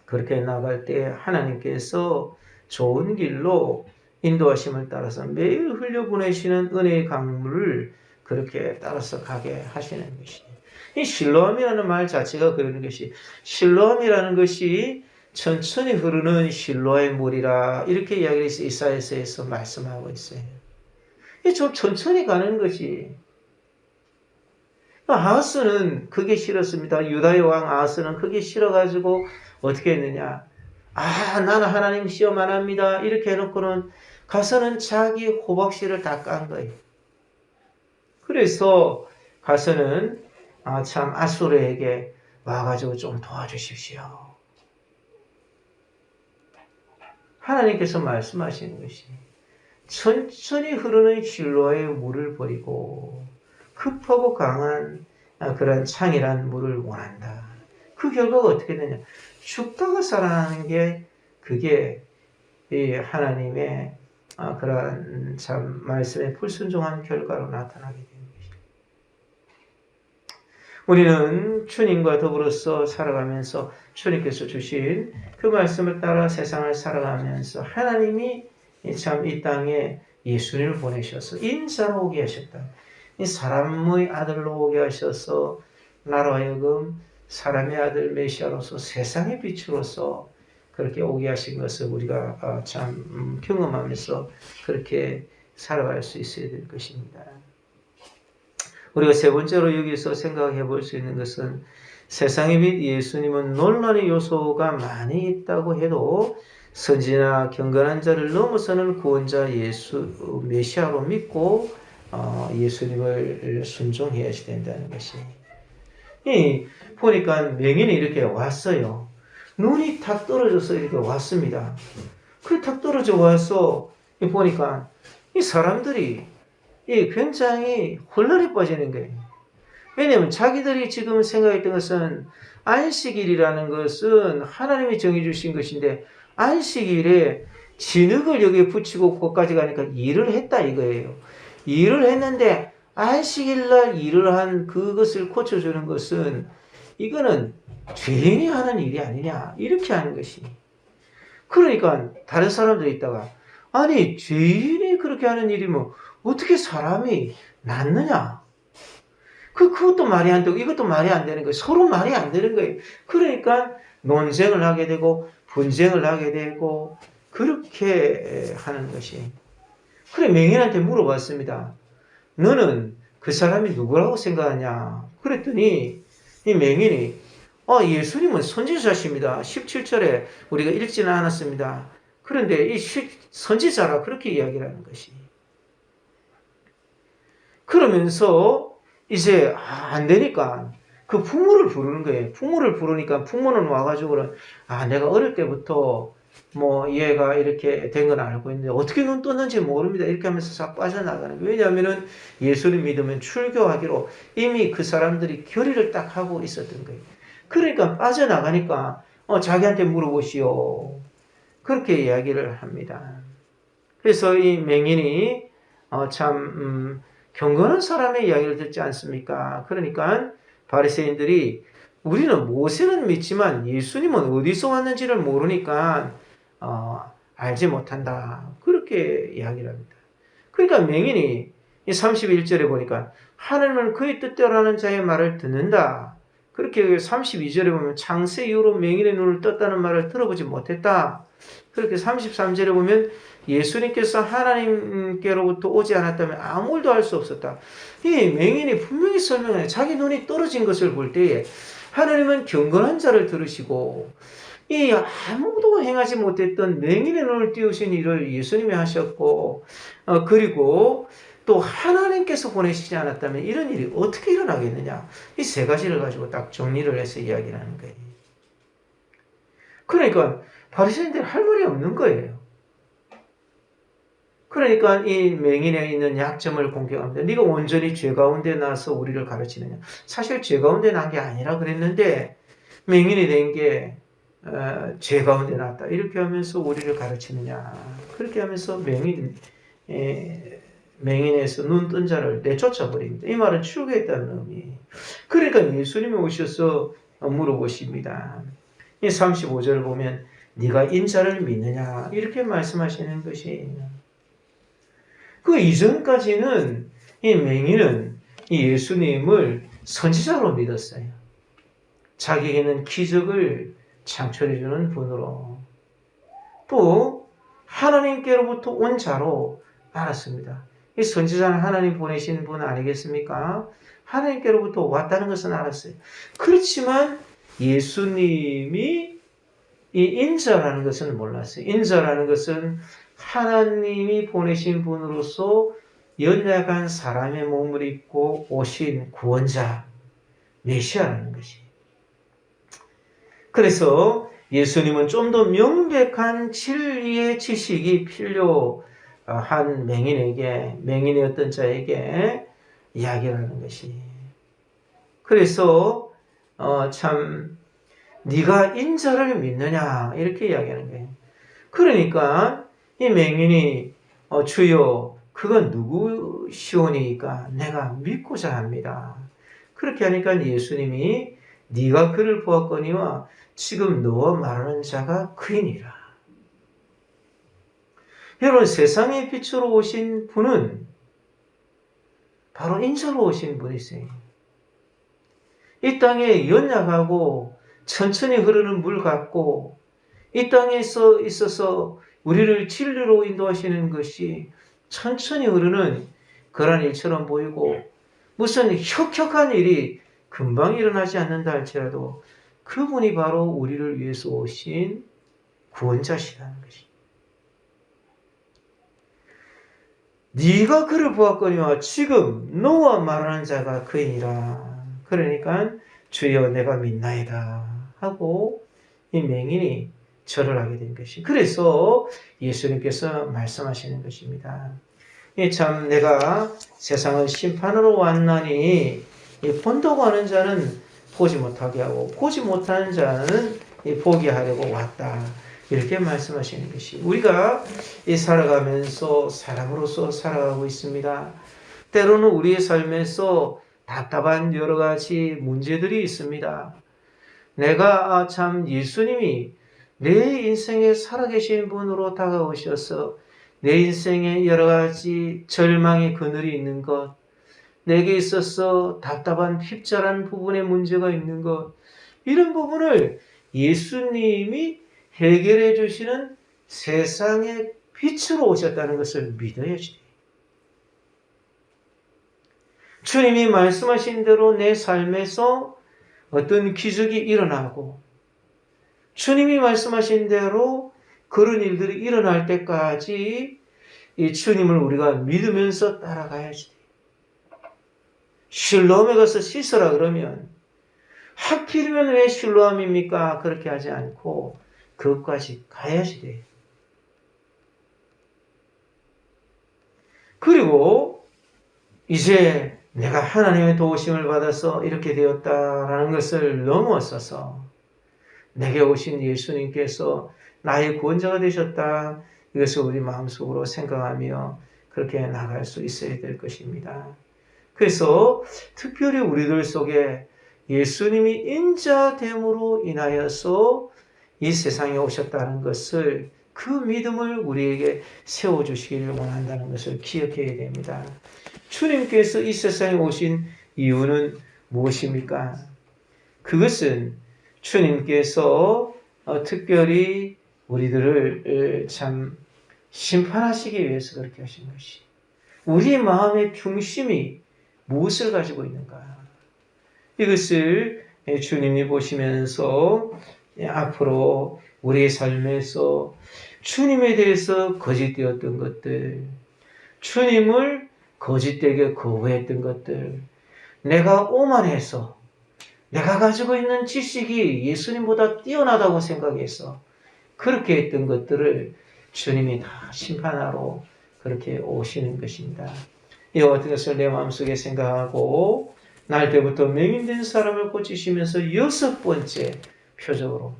그렇게 나갈 때 하나님께서 좋은 길로 인도하심을 따라서 매일 흘려보내시는 은혜의 강물을 그렇게 따라서 가게 하시는 것이에요. 이 실로암이라는 말 자체가 그러는 것이 실로암이라는 것이 천천히 흐르는 실로의 물이라 이렇게 이야기를 해서 이사야서에서 말씀하고 있어요. 이 좀 천천히 가는 것이 아하스는 그게 싫었습니다. 유다의 왕 아하스는 그게 싫어가지고 어떻게 했느냐. 나는 하나님 시험 안 합니다. 이렇게 해놓고는 가서는 자기 호박씨를 다 깐 거예요. 그래서 가서는 참 아수르에게 와가지고 좀 도와주십시오. 하나님께서 말씀하시는 것이 천천히 흐르는 실로의 물을 버리고 급하고 강한 그런 창이란 물을 원한다. 그 결과가 어떻게 되냐. 죽다가 살아나는 게 그게 이 하나님의 그러한 참 말씀에 불순종한 결과로 나타나게 됩니다. 우리는 주님과 더불어서 살아가면서 주님께서 주신 그 말씀을 따라 세상을 살아가면서 하나님이 참 이 땅에 예수님을 보내셔서 인자로 오게 하셨다. 이 사람의 아들로 오게 하셔서 나로 하여금 사람의 아들 메시아로서 세상의 빛으로서 그렇게 오게 하신 것을 우리가 참 경험하면서 그렇게 살아갈 수 있어야 될 것입니다. 우리가 세 번째로 여기서 생각해 볼 수 있는 것은 세상의 빛 예수님은 논란의 요소가 많이 있다고 해도 선지나 경건한 자를 넘어서는 구원자 예수 메시아로 믿고 예수님을 순종해야 된다는 것이. 보니까 맹인이 이렇게 왔어요. 눈이 탁 떨어져서 이렇게 왔습니다. 그 탁 떨어져 와서 보니까 이 사람들이 굉장히 혼란에 빠지는 거예요. 왜냐하면 자기들이 지금 생각했던 것은 안식일이라는 것은 하나님이 정해주신 것인데 안식일에 진흙을 여기에 붙이고 거기까지 가니까 일을 했다 이거예요. 일을 했는데 안식일날 일을 한 그것을 고쳐주는 것은 이거는 죄인이 하는 일이 아니냐 이렇게 하는 것이. 그러니까 다른 사람들이 있다가 아니 죄인이 그렇게 하는 일이면 어떻게 사람이 낫느냐? 그것도 말이 안 되고 이것도 말이 안 되는 거예요. 서로 말이 안 되는 거예요. 그러니까 논쟁을 하게 되고 분쟁을 하게 되고 그렇게 하는 것이. 그래 맹인한테 물어봤습니다. 너는 그 사람이 누구라고 생각하냐? 그랬더니 이 맹인이 예수님은 선지자십니다. 17절에 우리가 읽지는 않았습니다. 그런데 이 선지자라 그렇게 이야기를 하는 것이. 그러면서 이제 안 되니까 그 부모를 부르는 거예요. 부모를 부르니까 부모는 와가지고는 내가 어릴 때부터 뭐 얘가 이렇게 된 건 알고 있는데 어떻게 눈 떴는지 모릅니다. 이렇게 하면서 싹 빠져나가는 거예요. 왜냐하면은 예수를 믿으면 출교하기로 이미 그 사람들이 결의를 딱 하고 있었던 거예요. 그러니까 빠져나가니까 자기한테 물어보시오. 그렇게 이야기를 합니다. 그래서 이 맹인이 참 경건한 사람의 이야기를 듣지 않습니까? 그러니까 바리새인들이 우리는 모세는 믿지만 예수님은 어디서 왔는지를 모르니까 알지 못한다. 그렇게 이야기를 합니다. 그러니까 맹인이 31절에 보니까 하나님은 그의 뜻대로 하는 자의 말을 듣는다. 그렇게 32절에 보면 창세 이후로 맹인의 눈을 떴다는 말을 들어보지 못했다. 그렇게 33절에 보면 예수님께서 하나님께로부터 오지 않았다면 아무 일도 할 수 없었다. 이 맹인이 분명히 설명해. 자기 눈이 떨어진 것을 볼 때에 하나님은 경건한 자를 들으시고 이 아무도 행하지 못했던 맹인의 눈을 띄우신 일을 예수님이 하셨고 그리고 또 하나님께서 보내시지 않았다면 이런 일이 어떻게 일어나겠느냐. 이 세 가지를 가지고 딱 정리를 해서 이야기를 하는 거예요. 그러니까 바리새인들이 할 말이 없는 거예요. 그러니까 이 맹인에 있는 약점을 공격합니다. 네가 온전히 죄 가운데 나서 우리를 가르치느냐. 사실 죄 가운데 난 게 아니라 그랬는데 맹인이 된 게 죄 가운데 났다. 이렇게 하면서 우리를 가르치느냐. 그렇게 하면서 맹인에서 눈 뜬 자를 내쫓아 버립니다. 이 말은 출교했다는 의미. 그러니까 예수님이 오셔서 물어보십니다. 이 35절을 보면 네가 인자를 믿느냐 이렇게 말씀하시는 것이에요. 그 이전까지는 이 맹인은 이 예수님을 선지자로 믿었어요. 자기에게는 기적을 창출해주는 분으로 또 하나님께로부터 온 자로 알았습니다. 이 선지자는 하나님 보내신 분 아니겠습니까? 하나님께로부터 왔다는 것은 알았어요. 그렇지만 예수님이 이 인자라는 것은 몰랐어요. 인자라는 것은 하나님이 보내신 분으로서 연약한 사람의 몸을 입고 오신 구원자, 메시아라는 것이. 그래서 예수님은 좀 더 명백한 진리의 지식이 필요한 맹인의 어떤 자에게 이야기를 하는 것이. 그래서 참 네가 인자를 믿느냐 이렇게 이야기하는 거예요. 그러니까 이 맹인이 주여 그건 누구시오니까 내가 믿고자 합니다. 그렇게 하니까 예수님이 네가 그를 보았거니와 지금 너와 말하는 자가 그이니라. 여러분, 세상의 빛으로 오신 분은 바로 인자로 오신 분이세요. 이 땅에 연약하고 천천히 흐르는 물 같고 이 땅에 있어서 우리를 진리로 인도하시는 것이 천천히 흐르는 그런 일처럼 보이고 무슨 혁혁한 일이 금방 일어나지 않는다 할지라도 그분이 바로 우리를 위해서 오신 구원자시라는 것입니다. 네가 그를 보았거니와 지금 너와 말하는 자가 그이니라. 그러니까 주여 내가 믿나이다 하고 이 맹인이 절을 하게 된 것이. 그래서 예수님께서 말씀하시는 것입니다. 참 내가 세상을 심판으로 왔나니 본다고 하는 자는 보지 못하게 하고 보지 못하는 자는 보게 하려고 왔다. 이렇게 말씀하시는 것이 우리가 살아가면서 사람으로서 살아가고 있습니다. 때로는 우리의 삶에서 답답한 여러 가지 문제들이 있습니다. 내가 참 예수님이 내 인생에 살아계신 분으로 다가오셔서 내 인생에 여러 가지 절망의 그늘이 있는 것, 내게 있어서 답답한 핍절한 부분에 문제가 있는 것, 이런 부분을 예수님이 해결해 주시는 세상의 빛으로 오셨다는 것을 믿어야지. 주님이 말씀하신 대로 내 삶에서 어떤 기적이 일어나고 주님이 말씀하신 대로 그런 일들이 일어날 때까지 이 주님을 우리가 믿으면서 따라가야지. 실로암에 가서 씻으라 그러면 하필이면 왜 실로암입니까? 그렇게 하지 않고 그것까지 가야지 돼. 그리고 이제 내가 하나님의 도우심을 받아서 이렇게 되었다라는 것을 넘어서서 내게 오신 예수님께서 나의 구원자가 되셨다. 이것을 우리 마음속으로 생각하며 그렇게 나갈 수 있어야 될 것입니다. 그래서 특별히 우리들 속에 예수님이 인자됨으로 인하여서 이 세상에 오셨다는 것을 그 믿음을 우리에게 세워주시기를 원한다는 것을 기억해야 됩니다. 주님께서 이 세상에 오신 이유는 무엇입니까? 그것은 주님께서 특별히 우리들을 참 심판하시기 위해서 그렇게 하신 것이. 우리의 마음의 중심이 무엇을 가지고 있는가? 이것을 주님이 보시면서 앞으로 우리의 삶에서 주님에 대해서 거짓되었던 것들, 주님을 거짓되게 거부했던 것들, 내가 오만해서 내가 가지고 있는 지식이 예수님보다 뛰어나다고 생각해서 그렇게 했던 것들을 주님이 다 심판하러 그렇게 오시는 것입니다. 이와 같은 것을 내 마음속에 생각하고 날 때부터 맹인된 사람을 고치시면서 6번째 표적으로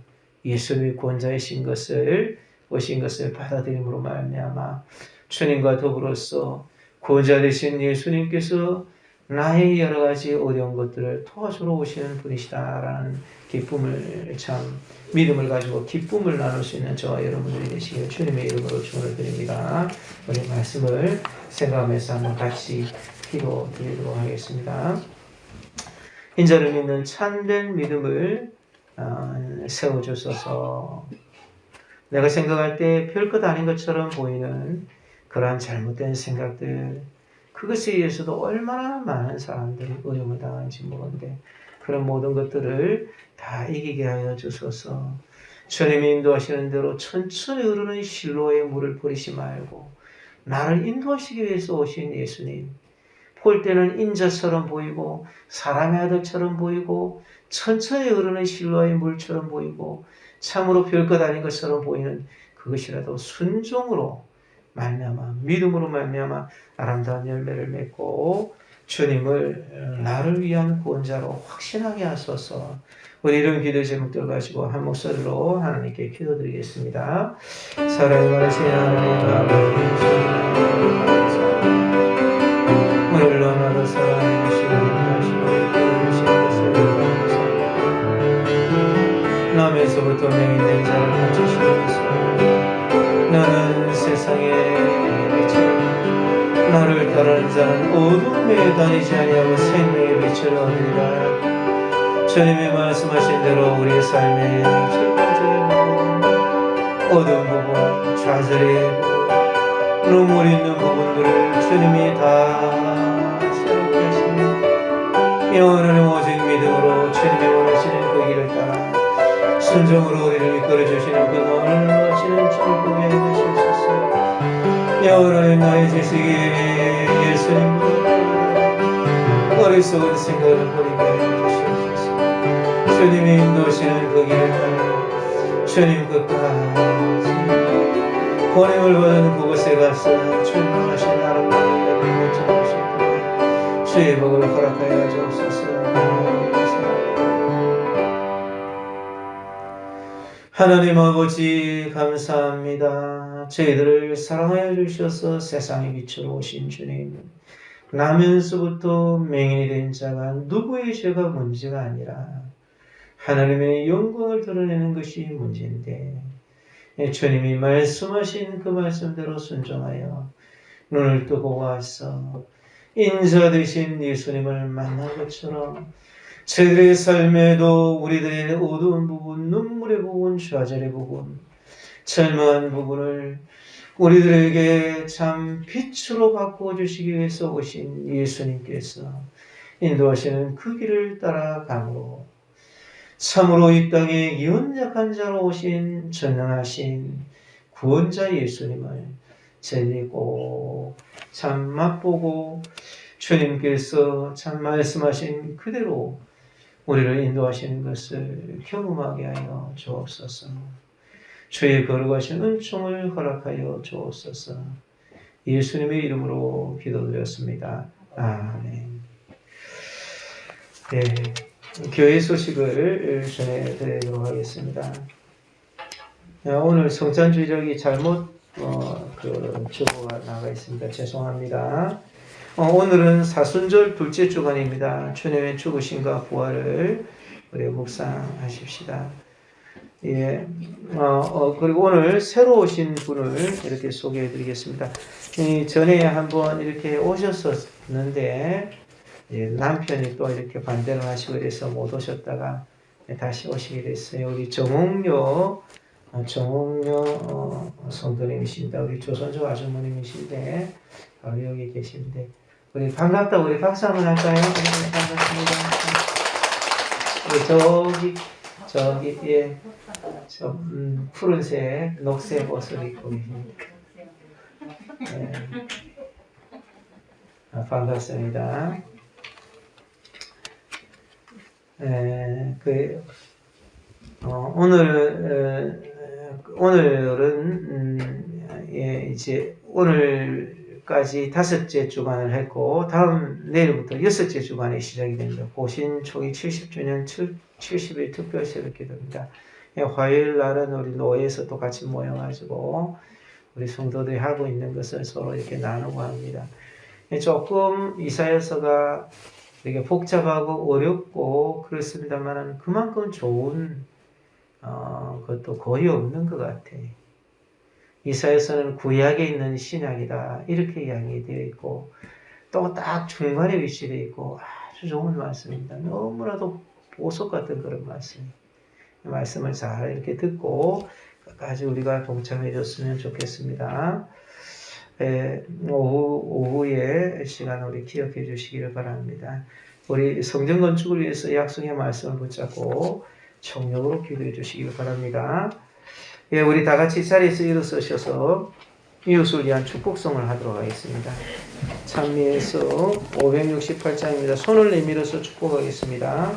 예수님이 구원자이신 것을 오신 것을 받아들임으로 말미암아 주님과 더불어서 구원자 되신 예수님께서 나의 여러 가지 어려운 것들을 도와주러 오시는 분이시다라는 기쁨을 참 믿음을 가지고 기쁨을 나눌 수 있는 저와 여러분들이 되시길 주님의 이름으로 축원을 드립니다. 우리 말씀을 생각하면서 한번 같이 기도드리도록 하겠습니다. 인자를 믿는 참된 믿음을 세워주소서. 내가 생각할 때 별것 아닌 것처럼 보이는 그러한 잘못된 생각들, 그것에 의해서도 얼마나 많은 사람들이 어려움을 당하는지 모르는데 그런 모든 것들을 다 이기게 하여 주소서. 주님이 인도하시는 대로 천천히 흐르는 실로의 물을 버리지 말고 나를 인도하시기 위해서 오신 예수님, 볼 때는 인자처럼 보이고 사람의 아들처럼 보이고 천천히 흐르는 실로의 물처럼 보이고 참으로 별것 아닌 것처럼 보이는 그것이라도 순종으로 말미암아 믿음으로 말미암아 아름다운 열매를 맺고 주님을 나를 위한 구원자로 확신하게 하소서. 우리 이런 기도 제목들 가지고 한 목소리로 하나님께 기도드리겠습니다. 사랑이 많으신 하나님 아버지, 우리를 너무나도 사랑해 주시고 인도하시고 이끌어주시는 것을 감사합니다. 남에서부터 맹인된 자를 가르치시는 것을 나는 세상의 빛을 나를 따르는 자는 어둠에 다니지 아니하고 생명의 빛을 얻으리라. 주님이 말씀하신 대로 우리의 삶의 절반적인 부분, 어두운 부분, 좌절의 부분, 눈물 있는 부분들을 주님이 다 새롭게 하시니 영원한 오직 믿음으로 주님이 원하시는 그 길을 따라 순종으로 우리를 이끌어주시는 그 놀라시는 주를 보게 해주시옵소서. 영원한 나의 지식이 예수님을 어리석은 생각을 버리게 해주시옵소서. 주님이 인도하시는 그 길을 따라 주님 끝까지 권능을 받은 그곳에 가서 충만하신 아름다운 은혜를 전하시고 주의 복을 허락하여 주옵소서. 하나님 아버지 감사합니다. 저희들을 사랑하여 주셔서 세상의 빛으로 오신 주님, 나면서부터 맹인이 된 자가 누구의 죄가 문제가 아니라 하나님의 영광을 드러내는 것이 문제인데, 주님이 말씀하신 그 말씀대로 순종하여 눈을 뜨고 와서 인자 되신 예수님을 만난 것처럼 저희들의 삶에도 우리들의 어두운 부분, 눈물의 부분, 좌절의 부분, 절망한 부분을 우리들에게 참 빛으로 바꾸어 주시기 위해서 오신 예수님께서 인도하시는 그 길을 따라가므로 참으로 이 땅에 연약한 자로 오신 전능하신 구원자 예수님을 저희들이 꼭 참 맛보고 주님께서 참 말씀하신 그대로 우리를 인도하시는 것을 경험하게 하여 주옵소서. 주의 거룩하신 은총을 허락하여 주옵소서. 예수님의 이름으로 기도드렸습니다. 아멘. 네, 교회 소식을 전해드리도록 하겠습니다. 오늘 성찬주일이 잘못 주보가 나가 있습니다. 죄송합니다. 오늘은 사순절 둘째 주간입니다. 주님의 죽으심과 부활을 우리 묵상하십시다. 예, 그리고 오늘 새로 오신 분을 이렇게 소개해 드리겠습니다. 전에 한번 이렇게 오셨었는데, 예, 남편이 또 이렇게 반대를 하시고 그래서 못 오셨다가 다시 오시게 됐어요. 우리 정홍료 성도님이십니다. 우리 조선조 아주머님이신데, 바로 여기 계신데, 우리 반갑다. 우리 박수 한번 할까요? 네, 반갑습니다. 저기, 예, 푸른색, 녹색 옷을 입고 계십니다. 예. 반갑습니다. 오늘은 이제 오늘까지 5째 주간을 했고, 내일부터 6째 주간이 시작이 됩니다. 고신 초기 70주년 70일 특별 새벽 기도입니다. 화요일 날은 우리 노예에서 또 같이 모여가지고 우리 성도들이 하고 있는 것을 서로 이렇게 나누고 합니다. 조금 이사야서가 되게 복잡하고 어렵고 그렇습니다만 그만큼 좋은 것도 거의 없는 것 같아. 이사야서는 구약에 있는 신약이다 이렇게 이야기 되어 있고 또 딱 중간에 위치되어 있고 아주 좋은 말씀입니다. 너무나도 보석 같은 그런 말씀을 잘 이렇게 듣고 끝까지 우리가 동참해 줬으면 좋겠습니다. 오후에 시간 우리 기억해 주시기를 바랍니다. 우리 성전 건축을 위해서 약속의 말씀을 붙잡고 청력으로 기도해 주시기를 바랍니다. 예, 우리 다 같이 자리에서 일어서셔서 이웃을 위한 축복성을 하도록 하겠습니다. 찬미에서 568장입니다. 손을 내밀어서 축복하겠습니다.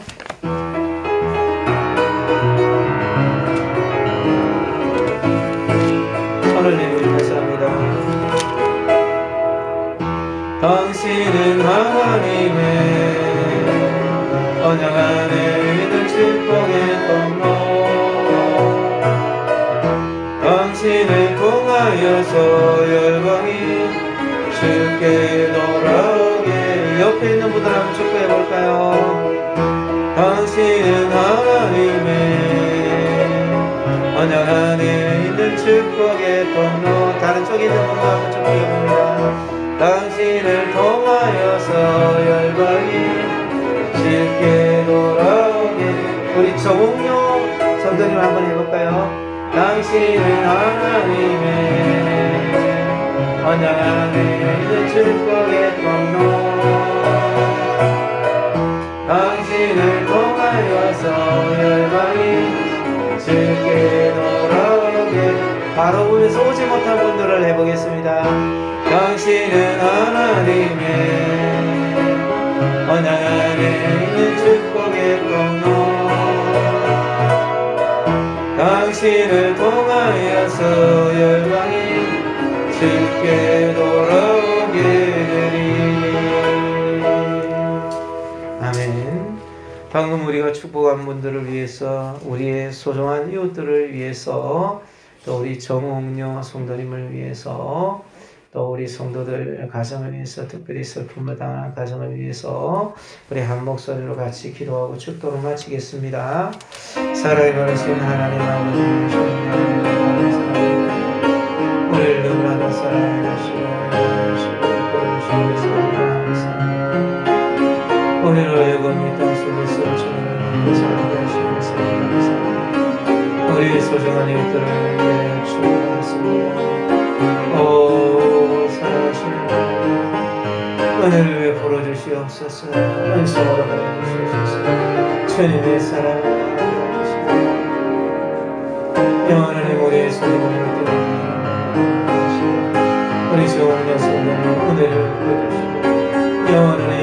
손을 내밀면서 합니다. 당신은 하나님 쉽게 돌아오게. 옆에 있는 분들 한번 축복해 볼까요? 당신은 하나님의 언약 안에 있는 축복의 통로. 다른 쪽에 있는 분들 한번 축복해 봅니다. 당신을 통하여서 열방이 쉽게 돌아오게. 우리 정옥료 성도님 한번 해볼까요? 당신은 하나님의 언약 안에 있는 축복의 통로. 당신을 통하여서 열방이 쉽게 돌아오게. 바로 보면서 오지 못한 분들을 해보겠습니다. 당신은 하나님의 언약 안에 있는 축복의 통로. 당신을 통하여서 열방이 쉽게 돌아오게 되리. 아멘. 방금 우리가 축복한 분들을 위해서, 우리의 소중한 이웃들을 위해서, 또 우리 정옥녀 성도님을 위해서, 또 우리 성도들 가정을 위해서, 특별히 슬픔을 당한 가정을 위해서 우리 한 목소리로 같이 기도하고 축도를 마치겠습니다. 사랑이 많으신 하나님 아버지, 우리를 너무나도 사랑하시고 우리를 영원히 땅 속에서 주님을 사랑하게 하시면서 감사합니다. 우리 소중한 이웃들을 위해 축복하겠습니다. 오 사랑하시는 은혜를 왜 풀어주시옵소서. 은총으로 가져주시옵소서. 주님의 사랑을 영원한 우리의 소중한 이웃들을 우리 정옥녀 성도님 은혜를 풀어주시고 영원히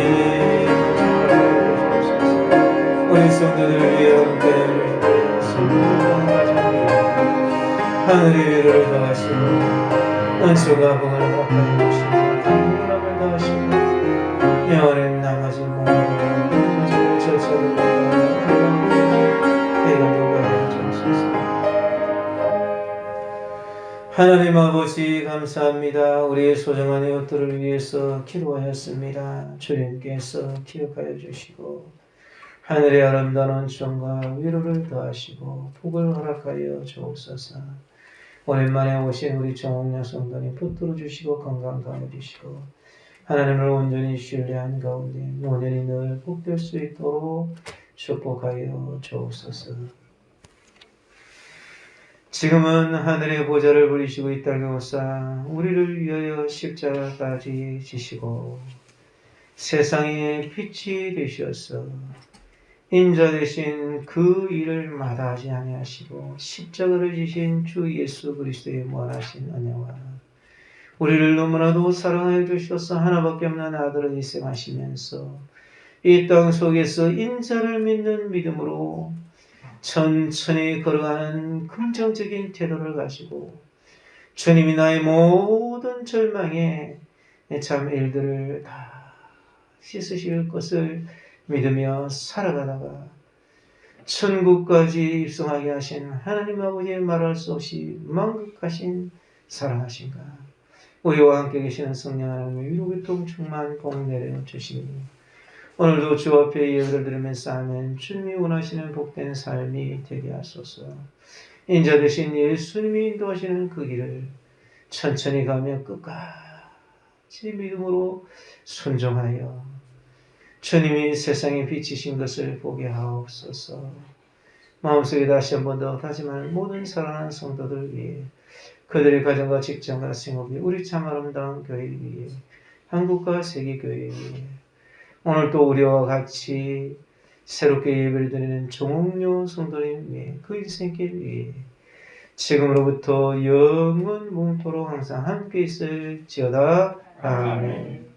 우리 성도들을 위해 함께 하늘의 위로를 더하시고 은총과 복을 허락하여 주시고 강건함을 더하시고 영원히 남아진 모든 절차를 해결되게 하여 주옵소서. 하나님 아버지 감사합니다. 우리의 소중한 이웃들을 위해서 기도하였습니다. 주님께서 기억하여 주시고 하늘의 아름다운 은총과 위로를 더하시고 복을 허락하여 주옵소서. 오랜만에 오신 우리 정옥녀 성도님 붙들어 주시고 건강 더하여 주시고 하나님을 온전히 신뢰한 가운데 노년이 늘 복될 수 있도록 축복하여 주옵소서. 지금은 하늘의 보좌를 부리시고 이 땅에 오사 우리를 위하여 십자가까지 지시고 세상의 빛이 되셔서 인자 되신 그 일을 마다하지 아니하시고 십자가를 지신 주 예수 그리스도의 무한하신 은혜와 우리를 너무나도 사랑하여 주셔서 하나밖에 없는 아들을 희생하시면서 이 땅 속에서 인자를 믿는 믿음으로 천천히 걸어가는 긍정적인 태도를 가지고 주님이 나의 모든 절망에 참 일들을 다 씻으실 것을 믿으며 살아가다가 천국까지 입성하게 하신 하나님 아버지의 말할 수 없이 만극하신 사랑하신가 우리와 함께 계시는 성령 하나님의 위로교통 충만 복 내려 주시니 오늘도 주 앞에 예배를 드리면서 아멘. 주님이 원하시는 복된 삶이 되게 하소서. 인자 되신 예수님이 인도하시는 그 길을 천천히 가며 끝까지 믿음으로 순종하여 주님이 세상에 비치신 것을 보게 하옵소서. 마음속에 다시 한 번 더 다짐할 모든 사랑하는 성도들 위해 그들의 가정과 직장과 생업이 우리 참 아름다운 교회 위해 한국과 세계 교회 위해 오늘 또 우리와 같이 새롭게 예배를 드리는 정옥녀 성도님 위해 그 인생길 위해 지금으로부터 영원 뭉토록 항상 함께 있을지어다. 아멘.